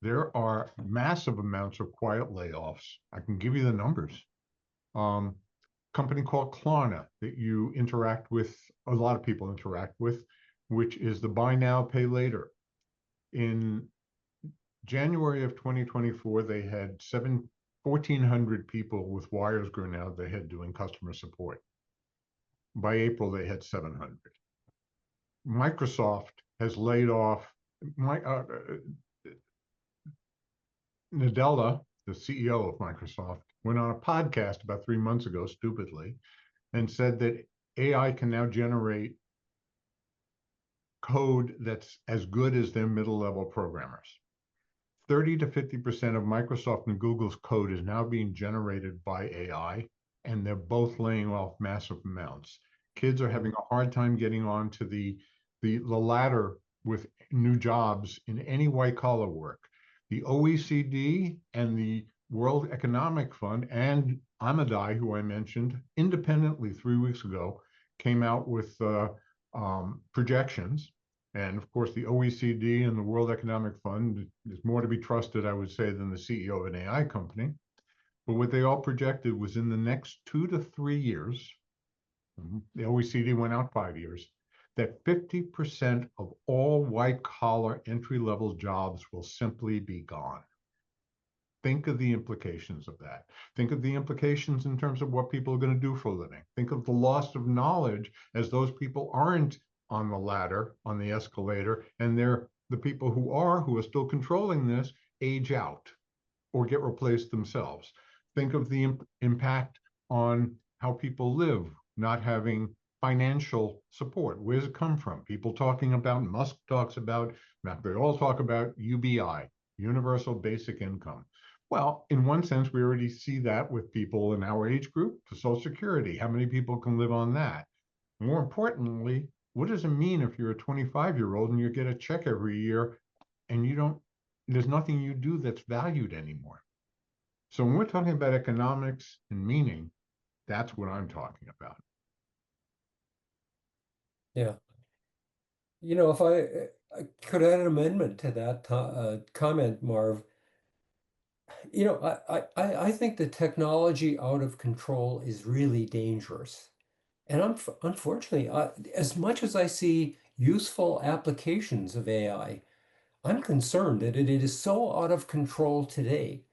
There are massive amounts of quiet layoffs. I can give you the numbers. Company called Klarna that you interact with, a lot of people interact with, which is the buy now, pay later. In January of 2024, they had 1,400 people with wires grown out of their head doing customer support. By April, they had 700. Microsoft has laid off Nadella, the CEO of Microsoft, went on a podcast about 3 months ago, stupidly, and said that AI can now generate code that's as good as their middle-level programmers. 30 to 50% of Microsoft and Google's code is now being generated by AI, and they're both laying off massive amounts. Kids are having a hard time getting onto the ladder with new jobs in any white-collar work. The OECD and the World Economic Fund and Amadai, who I mentioned, independently 3 weeks ago, came out with projections. And of course, the OECD and the World Economic Fund is more to be trusted, I would say, than the CEO of an AI company. But what they all projected was in the next 2 to 3 years, the OECD went out 5 years, that 50% of all white-collar entry-level jobs will simply be gone. Think of the implications of that. Think of the implications in terms of what people are going to do for a living. Think of the loss of knowledge as those people aren't on the ladder, on the escalator, and the people who are still controlling this age out or get replaced themselves. Think of the impact on how people live, not having financial support. Where does it come from? People talking about, Musk talks about, they all talk about UBI, Universal Basic Income. Well, in one sense, we already see that with people in our age group, for Social Security. How many people can live on that? More importantly, what does it mean if you're a 25-year-old and you get a check every year and there's nothing you do that's valued anymore? So when we're talking about economics and meaning, that's what I'm talking about. Yeah. You know, if I could add an amendment to that comment, Marv, you know, I think the technology out of control is really dangerous. And unfortunately, as much as I see useful applications of AI, I'm concerned that it is so out of control today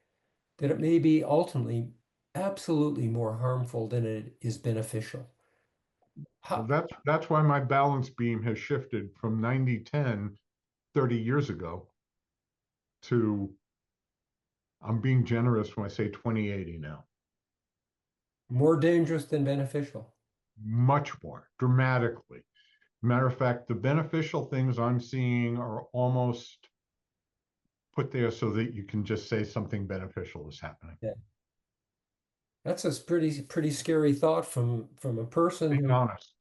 that it may be ultimately absolutely more harmful than it is beneficial. Well, that's why my balance beam has shifted from 90-10 30 years ago to, I'm being generous when I say 2080 now. More dangerous than beneficial. Much more, dramatically. Matter of fact, the beneficial things I'm seeing are almost put there so that you can just say something beneficial is happening. Yeah. That's a pretty scary thought from a person Being who, honest.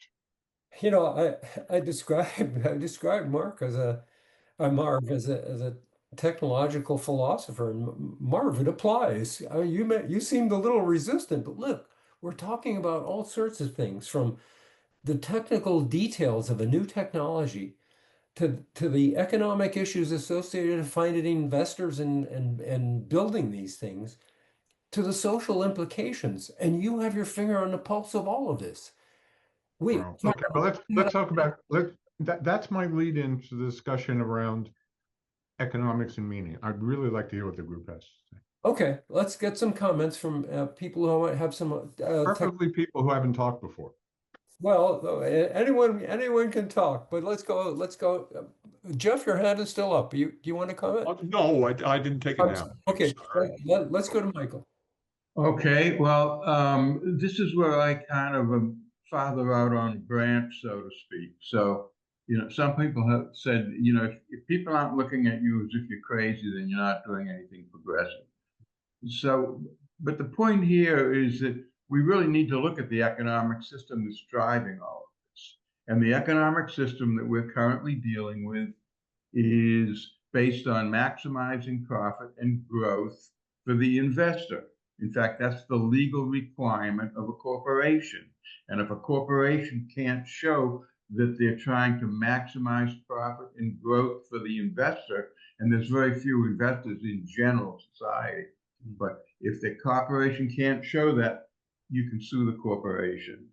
you know, I described Marv as a technological philosopher, and Marv, it applies. You seemed a little resistant, but look, we're talking about all sorts of things, from the technical details of a new technology to the economic issues associated with finding investors and building these things, to the social implications. And you have your finger on the pulse of all of this. Well, okay, but let's talk about that's my lead into the discussion around economics and meaning. I'd really like to hear what the group has to say. Okay, let's get some comments from people who might have some Preferably people who haven't talked before. well, anyone can talk, but let's go. Jeff, your hand is still up. Do you want to comment? No, I didn't take it now. Okay, let's go to Michael. Okay, well, this is where I kind of am farther out on a branch, so to speak. So, some people have said, if people aren't looking at you as if you're crazy, then you're not doing anything progressive. So, but the point here is that we really need to look at the economic system that's driving all of this. And the economic system that we're currently dealing with is based on maximizing profit and growth for the investor. In fact, that's the legal requirement of a corporation. And if a corporation can't show that they're trying to maximize profit and growth for the investor, and there's very few investors in general society, but if the corporation can't show that, you can sue the corporation.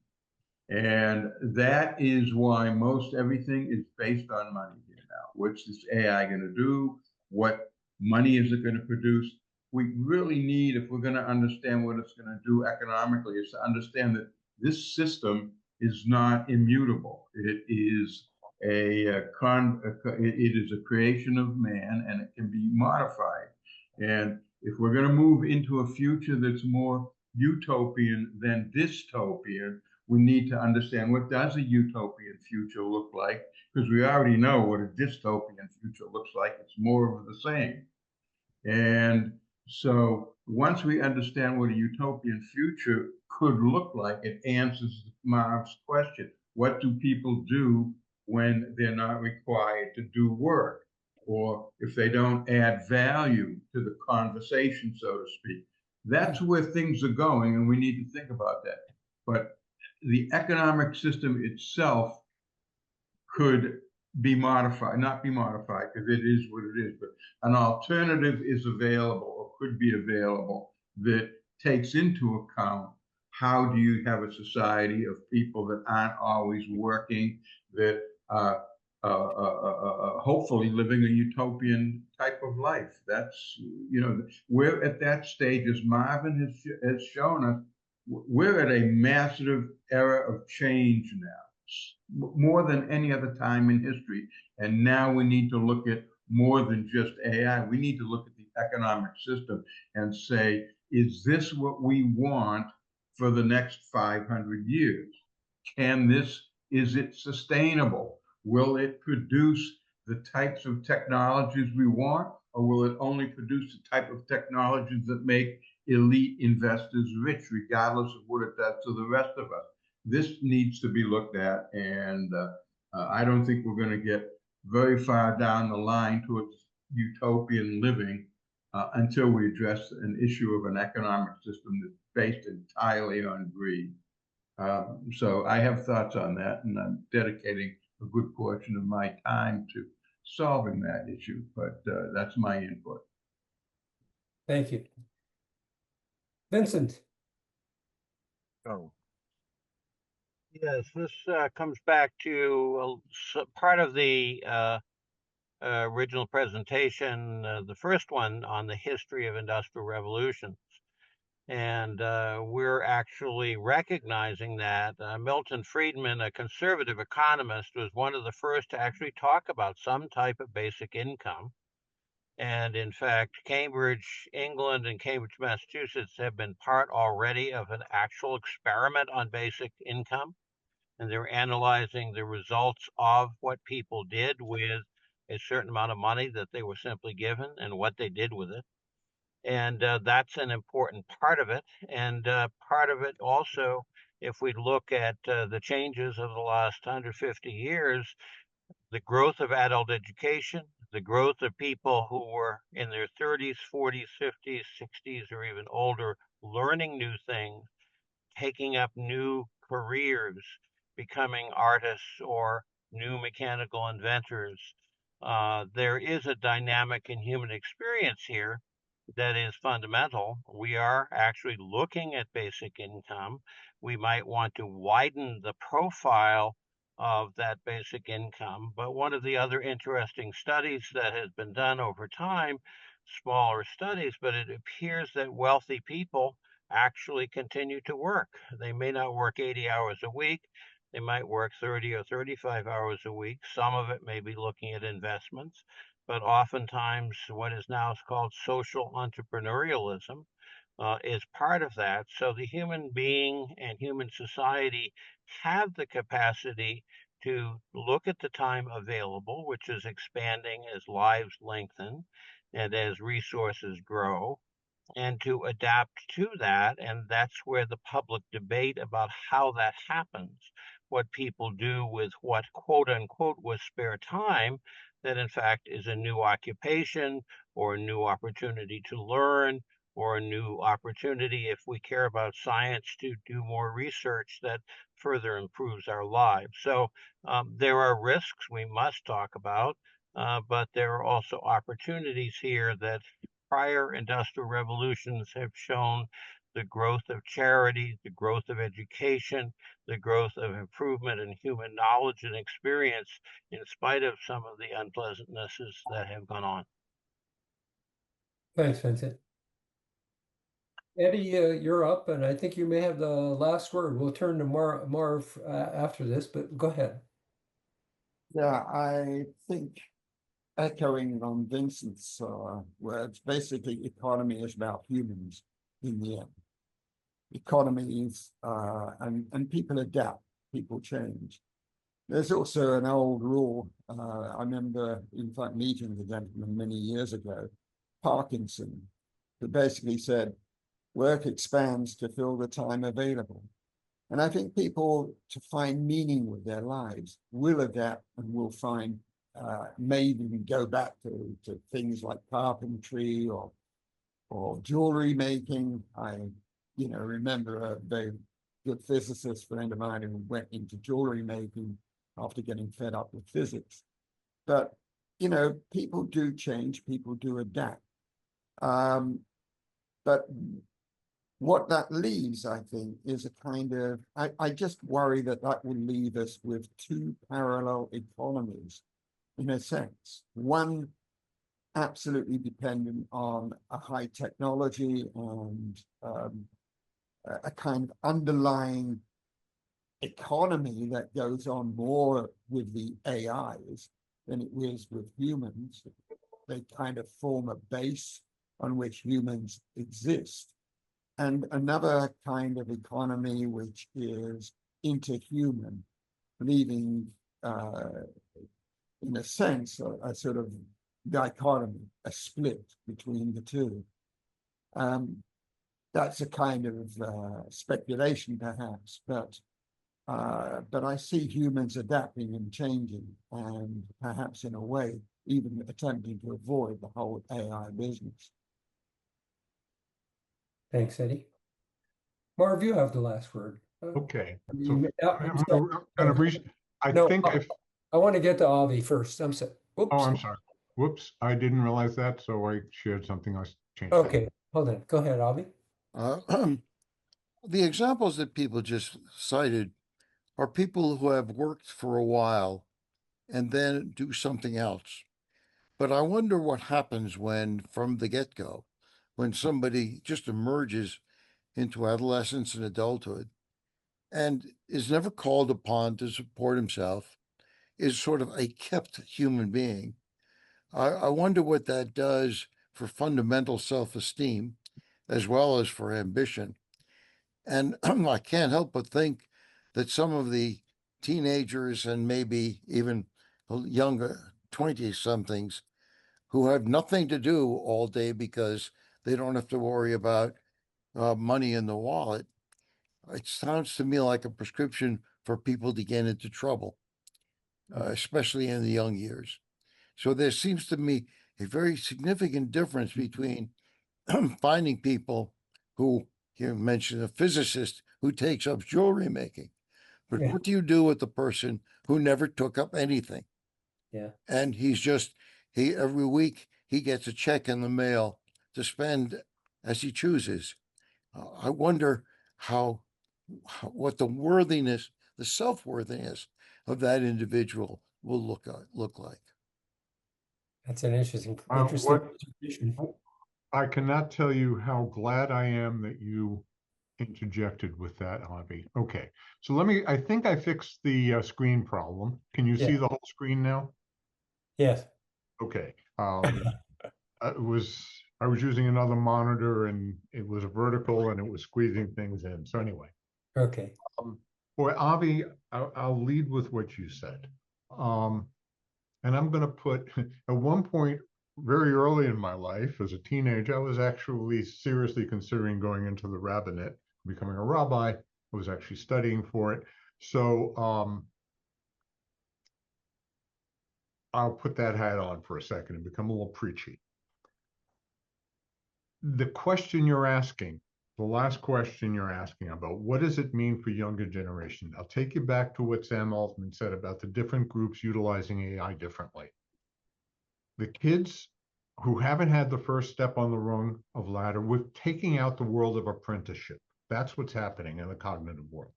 And that is why most everything is based on money here now. What's this AI going to do? What money is it going to produce? We really need, if we're going to understand what it's going to do economically, is to understand that this system is not immutable. It is it is a creation of man, and it can be modified. And if we're going to move into a future that's more utopian than dystopian, we need to understand, what does a utopian future look like? Because we already know what a dystopian future looks like. It's more of the same. And so once we understand what a utopian future could look like, it answers Marv's question. What do people do when they're not required to do work, or if they don't add value to the conversation, so to speak? That's where things are going, and we need to think about that. But the economic system itself could be modified, not be modified, because it is what it is, but an alternative is available or could be available that takes into account how do you have a society of people that aren't always working, that hopefully living a utopian type of life. That's, we're at that stage, as Marvin has shown us, we're at a massive era of change now. more than any other time in history. And now we need to look at more than just AI. We need to look at the economic system and say, is this what we want for the next 500 years? Is it sustainable? Will it produce the types of technologies we want, or will it only produce the type of technologies that make elite investors rich, regardless of what it does to the rest of us? This needs to be looked at, and I don't think we're going to get very far down the line towards utopian living until we address an issue of an economic system that's based entirely on greed. So I have thoughts on that, and I'm dedicating a good portion of my time to solving that issue, but that's my input. Thank you. Vincent. Oh, Yes, this comes back to part of the original presentation, the first one on the history of industrial revolutions. And we're actually recognizing that Milton Friedman, a conservative economist, was one of the first to actually talk about some type of basic income. And in fact, Cambridge, England, and Cambridge, Massachusetts have been part already of an actual experiment on basic income. And they're analyzing the results of what people did with a certain amount of money that they were simply given and what they did with it. And that's an important part of it. And part of it also, if we look at the changes of the last 150 years, the growth of adult education, the growth of people who were in their 30s, 40s, 50s, 60s, or even older, learning new things, taking up new careers, becoming artists or new mechanical inventors. There is a dynamic in human experience here that is fundamental. We are actually looking at basic income. We might want to widen the profile of that basic income. But one of the other interesting studies that has been done over time, smaller studies, but it appears that wealthy people actually continue to work. They may not work 80 hours a week. They might work 30 or 35 hours a week. Some of it may be looking at investments, but oftentimes what is now called social entrepreneurialism is part of that. So the human being and human society have the capacity to look at the time available, which is expanding as lives lengthen and as resources grow, and to adapt to that. And that's where the public debate about how that happens, what people do with what quote unquote was spare time, that in fact is a new occupation or a new opportunity to learn or a new opportunity, if we care about science, to do more research that further improves our lives. So there are risks we must talk about, but there are also opportunities here that prior industrial revolutions have shown: the growth of charity, the growth of education, the growth of improvement in human knowledge and experience, in spite of some of the unpleasantnesses that have gone on. Thanks, Vincent. Eddie, you're up, and I think you may have the last word. We'll turn to Marv after this, but go ahead. yeah, I think echoing on Vincent's words, basically economy is about humans in the end. Economies and people adapt, people change. There's also an old rule. I remember, in fact, meeting the gentleman many years ago, Parkinson, who basically said, work expands to fill the time available. And I think people, to find meaning with their lives, will adapt and will find, maybe go back to things like carpentry or jewelry making. I remember a very good physicist friend of mine who went into jewelry making after getting fed up with physics. But, people do change, people do adapt. But what that leaves, I think, is a kind of, I just worry that will leave us with two parallel economies, in a sense. One absolutely dependent on a high technology and a kind of underlying economy that goes on more with the AIs than it is with humans. They kind of form a base on which humans exist. And another kind of economy which is interhuman, leaving, in a sense, a sort of dichotomy, a split between the two. That's a kind of speculation, perhaps, but I see humans adapting and changing, and perhaps in a way even attempting to avoid the whole AI business. Thanks, Eddie. Marv, you have the last word. Okay. You- So I No, think I want to get to Avi first. I'm sorry. oh, Whoops. I'm sorry. Whoops, I didn't realize that, so I shared something. I changed that. Okay, hold on. Go ahead, Avi. The examples that people just cited are people who have worked for a while and then do something else. But I wonder what happens when, from the get-go, when somebody just emerges into adolescence and adulthood and is never called upon to support himself, is sort of a kept human being. I wonder what that does for fundamental self-esteem as well as for ambition. And I can't help but think that some of the teenagers and maybe even younger 20-somethings who have nothing to do all day because they don't have to worry about money in the wallet, it sounds to me like a prescription for people to get into trouble, especially in the young years. So there seems to me a very significant difference between finding people who, you mentioned a physicist who takes up jewelry making, but Yeah. what do you do with the person who never took up anything? Yeah. And he every week he gets a check in the mail to spend as he chooses. I wonder what the worthiness, the self-worthiness of that individual will look like. That's an interesting What observation. I cannot tell you how glad I am that you interjected with that, Avi. Okay, so I think I fixed the screen problem. Can you see Yeah. the whole screen now? Yes. Okay. I was using another monitor and it was vertical and it was squeezing things in. So anyway, Okay. boy, Avi, I'll lead with what you said. And I'm going to put at one point very early in my life as a teenager, I was actually seriously considering going into the rabbinate, becoming a rabbi. I was actually studying for it. So I'll put that hat on for a second and become a little preachy. The question you're asking, the last question you're asking about what does it mean for younger generation? I'll take you back to what Sam Altman said about the different groups utilizing AI differently. The kids who haven't had the first step on the rung of ladder, we're taking out the world of apprenticeship. That's what's happening in the cognitive world.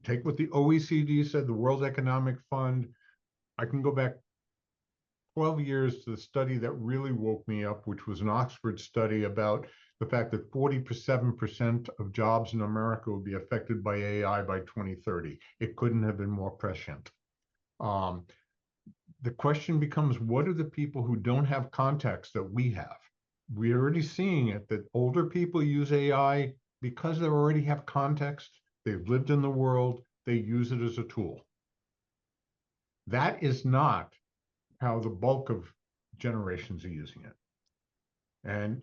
Take what the OECD said, the World Economic Fund. I can go back 12 years to the study that really woke me up, which was an Oxford study about the fact that 47% of jobs in America will be affected by AI by 2030. It couldn't have been more prescient. The question becomes, what are the people who don't have context that we have? We're already seeing it, that older people use AI because they already have context, they've lived in the world, they use it as a tool. That is not how the bulk of generations are using it. And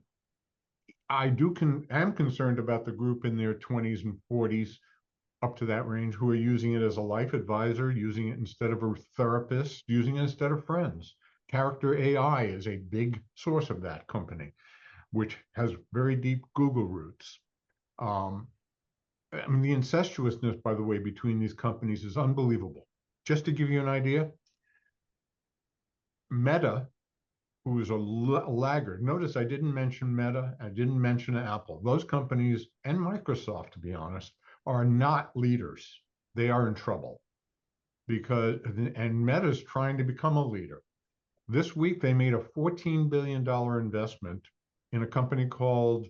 I am concerned about the group in their 20s and 40s up to that range who are using it as a life advisor, using it instead of a therapist, using it instead of friends. Character AI is a big source of that company, which has very deep Google roots. I mean, the incestuousness, by the way, between these companies is unbelievable. Just to give you an idea, Meta, who is a laggard. Notice I didn't mention Meta, I didn't mention Apple. Those companies and Microsoft, to be honest, are not leaders. They are in trouble and Meta's trying to become a leader. This week, they made a $14 billion investment in a company called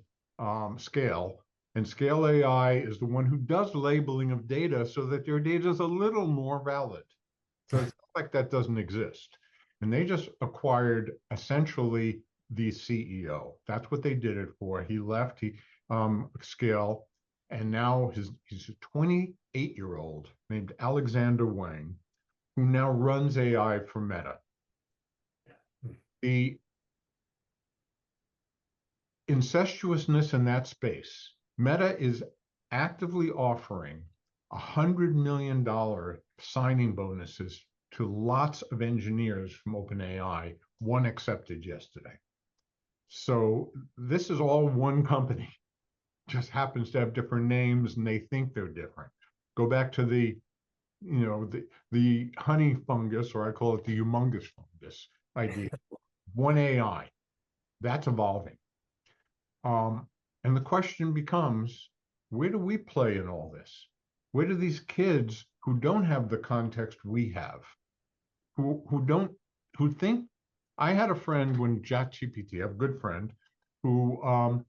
Scale, And Scale AI is the one who does labeling of data so that their data is a little more valid. So it's not like that doesn't exist. And they just acquired essentially the CEO. That's what they did it for. He left Scale, and now he's a 28-year-old named Alexander Wang, who now runs AI for Meta. The incestuousness in that space, Meta is actively offering $100 million signing bonuses to lots of engineers from OpenAI. One accepted yesterday. So this is all one company, just happens to have different names and they think they're different. Go back to the honey fungus, or I call it the humongous fungus idea. One AI, that's evolving. And the question becomes, where do we play in all this? Where do these kids who don't have the context we have, who think? I had a friend when ChatGPT, I have a good friend who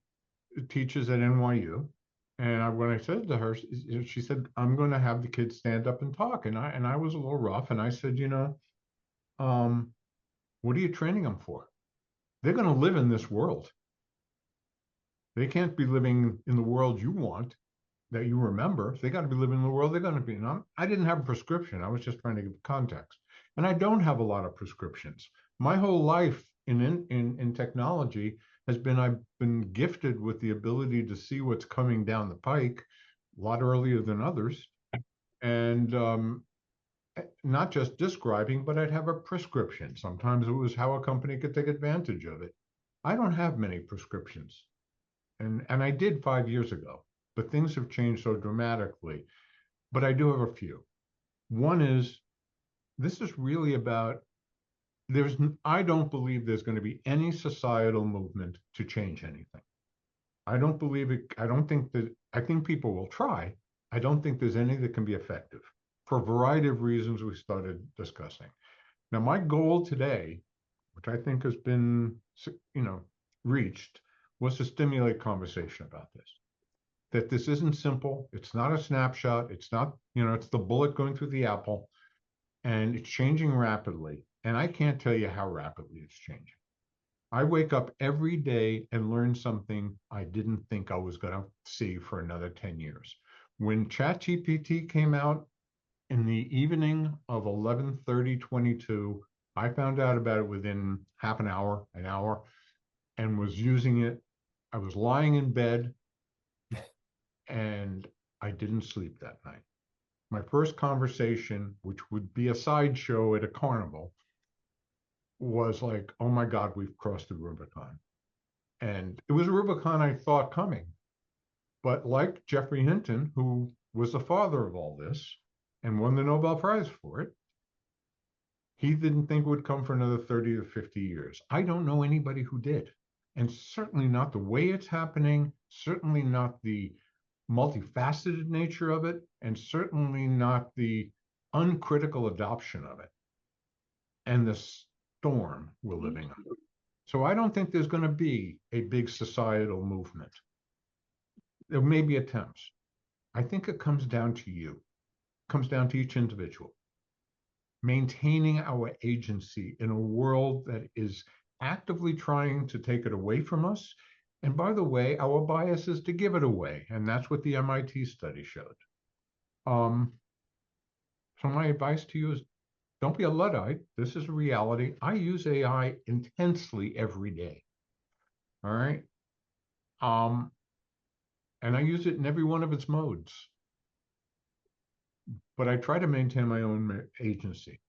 teaches at NYU, and when I said to her, she said, "I'm going to have the kids stand up and talk," and I was a little rough, and I said, what are you training them for? They're going to live in this world. They can't be living in the world you want, that you remember. They got to be living in the world they're going to be in. I didn't have a prescription. I was just trying to give context. And I don't have a lot of prescriptions. My whole life in technology has been, I've been gifted with the ability to see what's coming down the pike a lot earlier than others. And not just describing, but I'd have a prescription. Sometimes it was how a company could take advantage of it. I don't have many prescriptions. And I did 5 years ago, but things have changed so dramatically. But I do have a few. One is, this is really about, I don't believe there's going to be any societal movement to change anything. I don't believe it. I think people will try. I don't think there's any that can be effective for a variety of reasons we started discussing. Now, my goal today, which I think has been, reached, was to stimulate conversation about this. That this isn't simple. It's not a snapshot. It's not, it's the bullet going through the apple, and it's changing rapidly. And I can't tell you how rapidly it's changing. I wake up every day and learn something I didn't think I was going to see for another 10 years. When ChatGPT came out in the evening of 11/30/22, I found out about it within half an hour, and was using it. I was lying in bed and I didn't sleep that night. My first conversation, which would be a sideshow at a carnival, was like, oh my God, we've crossed the Rubicon. And it was a Rubicon I thought coming. But like Jeffrey Hinton, who was the father of all this and won the Nobel Prize for it, he didn't think it would come for another 30 to 50 years. I don't know anybody who did. And certainly not the way it's happening, certainly not the multifaceted nature of it, and certainly not the uncritical adoption of it and the storm we're living under. So I don't think there's going to be a big societal movement. There may be attempts. I think it comes down to you. It comes down to each individual. Maintaining our agency in a world that is actively trying to take it away from us. And by the way, our bias is to give it away. And that's what the MIT study showed. So my advice to you is, don't be a Luddite. This is a reality. I use AI intensely every day. All right. And I use it in every one of its modes. But I try to maintain my own agency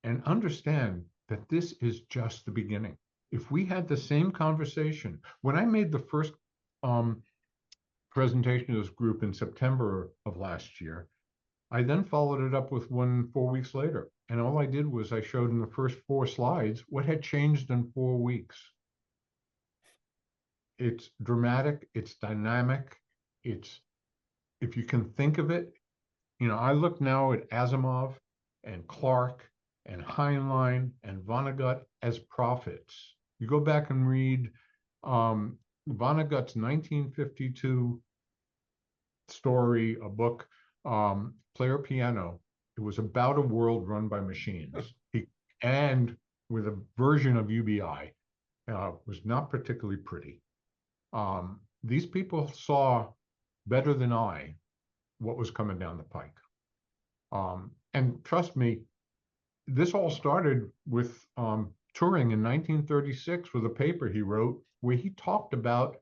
and understand that this is just the beginning. If we had the same conversation, when I made the first presentation to this group in September of last year, I then followed it up with one 4 weeks later. And all I did was I showed in the first 4 slides what had changed in 4 weeks. It's dramatic, it's dynamic, it's, if you can think of it, I look now at Asimov and Clark and Heinlein and Vonnegut as prophets. You go back and read Vonnegut's 1952 story, a book, Player Piano. It was about a world run by machines. And with a version of UBI, was not particularly pretty. These people saw better than I what was coming down the pike. And trust me, this all started with Turing in 1936 with a paper he wrote where he talked about,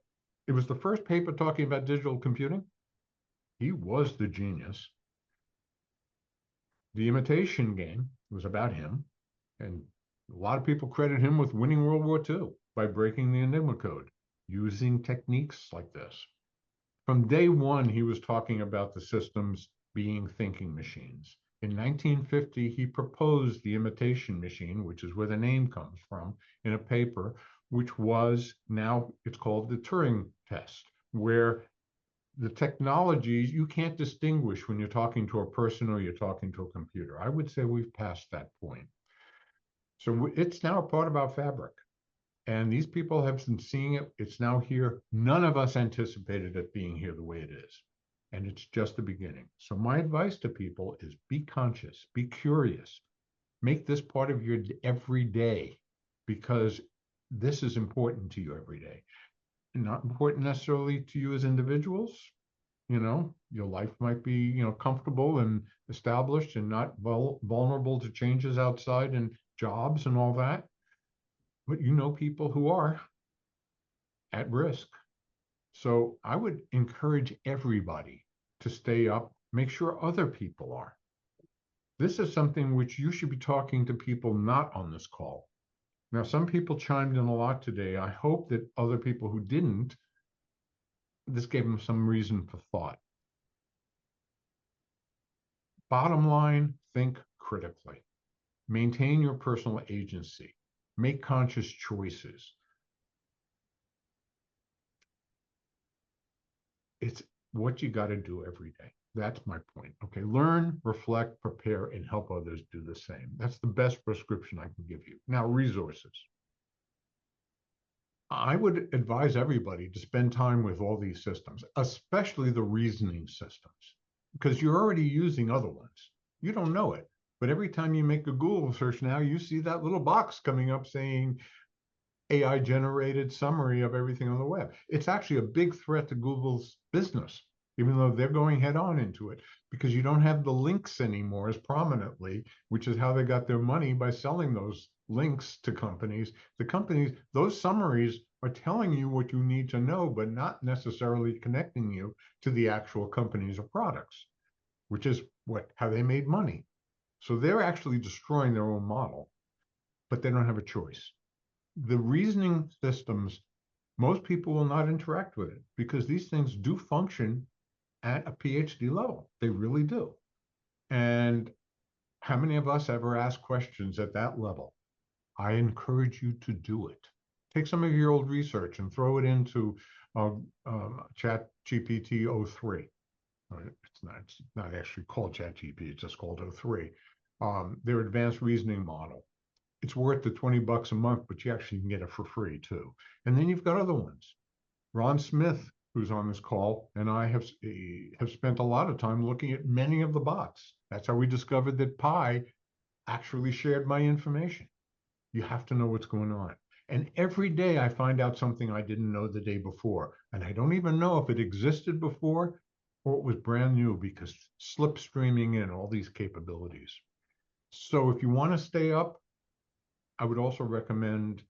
it was the first paper talking about digital computing. He was the genius. The Imitation Game was about him, and a lot of people credit him with winning World War II by breaking the Enigma code, using techniques like this. From day one, he was talking about the systems being thinking machines. In 1950, he proposed the imitation machine, which is where the name comes from, in a paper, which was now, it's called the Turing test, where the technologies, you can't distinguish when you're talking to a person or you're talking to a computer. I would say we've passed that point. So it's now a part of our fabric. And these people have been seeing it. It's now here. None of us anticipated it being here the way it is. And it's just the beginning. So my advice to people is be conscious, be curious, make this part of your every day, because this is important to you every day. Not important necessarily to you as individuals. You know, your life might be, you know, comfortable and established and not vulnerable to changes outside and jobs and all that. But you know people who are at risk. So I would encourage everybody to stay up, make sure other people are. This is something which you should be talking to people not on this call. Now, some people chimed in a lot today. I hope that other people who didn't, this gave them some reason for thought. Bottom line, think critically. Maintain your personal agency. Make conscious choices. It's what you got to do every day. That's my point. Okay, learn, reflect, prepare, and help others do the same. That's the best prescription I can give you. Now, resources. I would advise everybody to spend time with all these systems, especially the reasoning systems, because you're already using other ones. You don't know it, but every time you make a Google search now, you see that little box coming up saying AI generated summary of everything on the web. It's actually a big threat to Google's business, even though they're going head on into it, because you don't have the links anymore as prominently, which is how they got their money, by selling those links to companies. The companies, those summaries are telling you what you need to know, but not necessarily connecting you to the actual companies or products, which is how they made money. So they're actually destroying their own model, but they don't have a choice. The reasoning systems, most people will not interact with it because these things do function at a PhD level. They really do. And how many of us ever ask questions at that level? I encourage you to do it. Take some of your old research and throw it into Chat GPT 03. It's not actually called Chat GPT, it's just called 03. Their advanced reasoning model. It's worth the $20 a month, but you actually can get it for free too. And then you've got other ones. Ron Smith, who's on this call, and I have spent a lot of time looking at many of the bots. That's how we discovered that Pi actually shared my information. You have to know what's going on. And every day I find out something I didn't know the day before. And I don't even know if it existed before or it was brand new, because slipstreaming in all these capabilities. So if you want to stay up, I would also recommend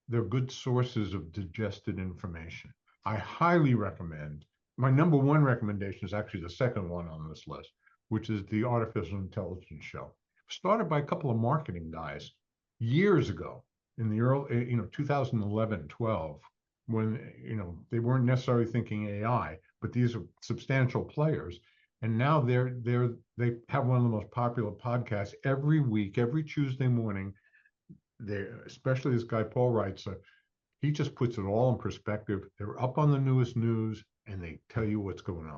they're good sources of digested information. I highly recommend, my number one recommendation is actually the second one on this list, which is the Artificial Intelligence Show. Started by a couple of marketing guys years ago in the early, 2011, 12, when, they weren't necessarily thinking AI, but these are substantial players. And now they have one of the most popular podcasts every week, every Tuesday morning. Especially this guy Paul Reitzer, he just puts it all in perspective. They're up on the newest news and they tell you what's going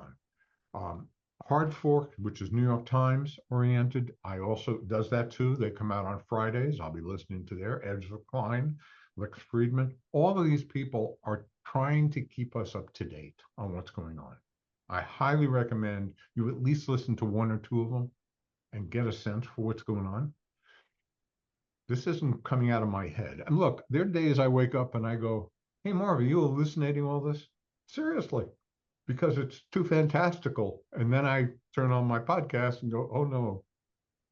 on. Hard Fork, which is New York Times oriented, also does that too. They come out on Fridays. I'll be listening to their Ezra Klein, Lex Friedman. All of these people are trying to keep us up to date on what's going on. I highly recommend you at least listen to one or two of them and get a sense for what's going on. This isn't coming out of my head. And look, there are days I wake up and I go, hey, Marv, are you hallucinating all this? Seriously, because it's too fantastical. And then I turn on my podcast and go, oh no,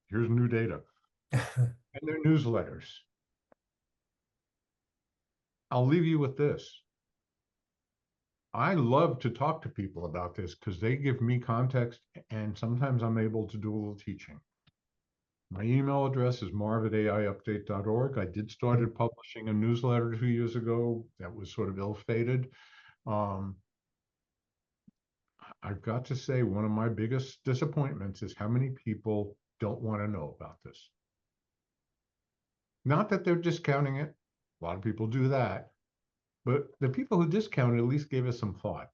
here's new data. And their newsletters. I'll leave you with this. I love to talk to people about this because they give me context, and sometimes I'm able to do a little teaching. My email address is marv@aiupdate.org. I did started publishing a newsletter 2 years ago that was sort of ill-fated. I've got to say, one of my biggest disappointments is how many people don't want to know about this. Not that they're discounting it. A lot of people do that. But the people who discount it at least gave us some thought.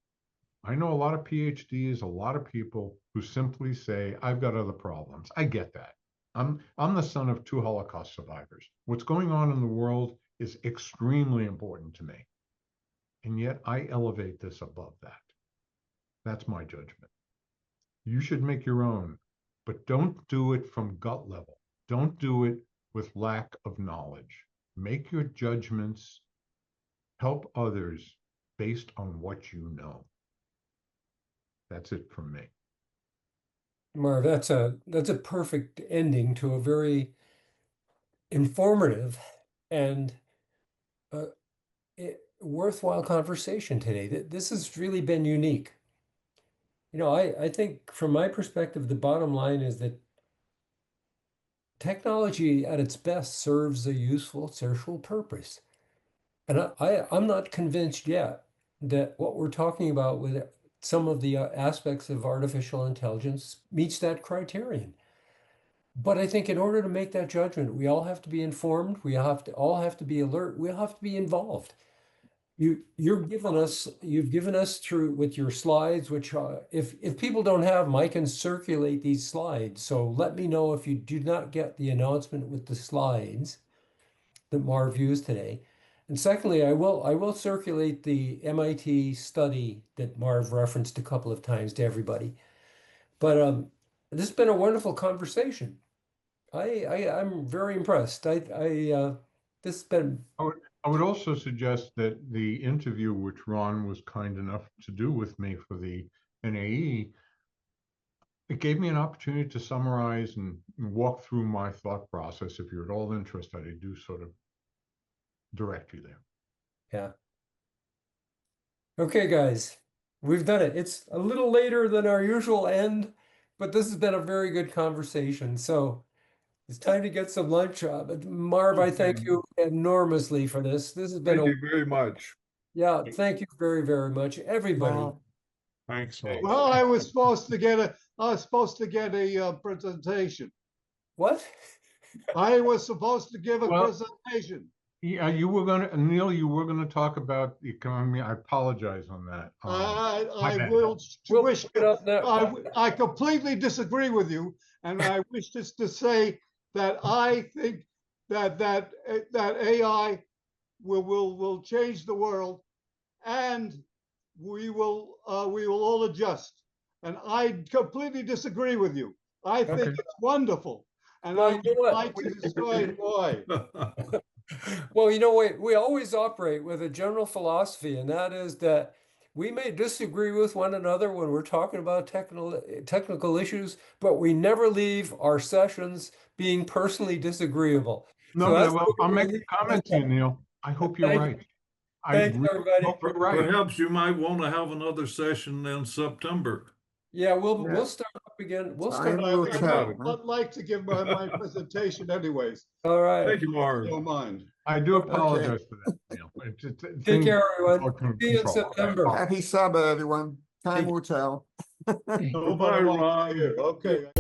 I know a lot of PhDs, a lot of people who simply say, I've got other problems. I get that. I'm the son of 2 Holocaust survivors. What's going on in the world is extremely important to me. And yet I elevate this above that. That's my judgment. You should make your own, but don't do it from gut level. Don't do it with lack of knowledge. Make your judgments, help others based on what you know. That's it from me. Marv, that's a perfect ending to a very informative and worthwhile conversation today. This has really been unique. You know, I think from my perspective, the bottom line is that technology at its best serves a useful social purpose. And I'm not convinced yet that what we're talking about with some of the aspects of artificial intelligence meets that criterion. But I think in order to make that judgment, we all have to be informed. We all have to be alert. We all have to be involved. You've given us through with your slides, which if people don't have them, I can circulate these slides. So let me know if you do not get the announcement with the slides that Marv used today. And secondly, I will circulate the MIT study that Marv referenced a couple of times to everybody. But this has been a wonderful conversation. I'm very impressed. This has been. I would also suggest that the interview which Ron was kind enough to do with me for the NAE, it gave me an opportunity to summarize and walk through my thought process. If you're at all interested, I do sort of direct you there. Yeah. Okay, guys, we've done it. It's a little later than our usual end, but this has been a very good conversation. So it's time to get some lunch. But Marv, I thank you enormously for this. This has been Thank you very much. Yeah, thank you very, very much, everybody. Thanks. Well, I was supposed to get a presentation. What? I was supposed to give a Well, presentation. Yeah, Neil, you were gonna talk about the economy. I apologize on that. I bad. will We'll wish pick it up now. I completely disagree with you, and I wish just to say that I think that AI will change the world, and we will all adjust. And I completely disagree with you. I think Okay. it's wonderful, and Well, I you know would what? like to describe why. Well, you know what? We always operate with a general philosophy, and that is that we may disagree with one another when we're talking about technical issues, but we never leave our sessions being personally disagreeable. No, So but that's I'll make really- a comment to you, Neil. I hope you're Thank you. right. I Thanks, really everybody. hope you're right. Perhaps you might want to have another session in September. Yeah, we'll Yeah. start up again. We'll Time start will up again. tell. I'd like to give my presentation anyways. All right. Thank you, Marv. If you don't mind. I do Okay. apologize for that, Neil. Take Things care, everyone. out of See you in control. September. Happy summer, everyone. Time Thank will tell. Bye, Ron. Okay.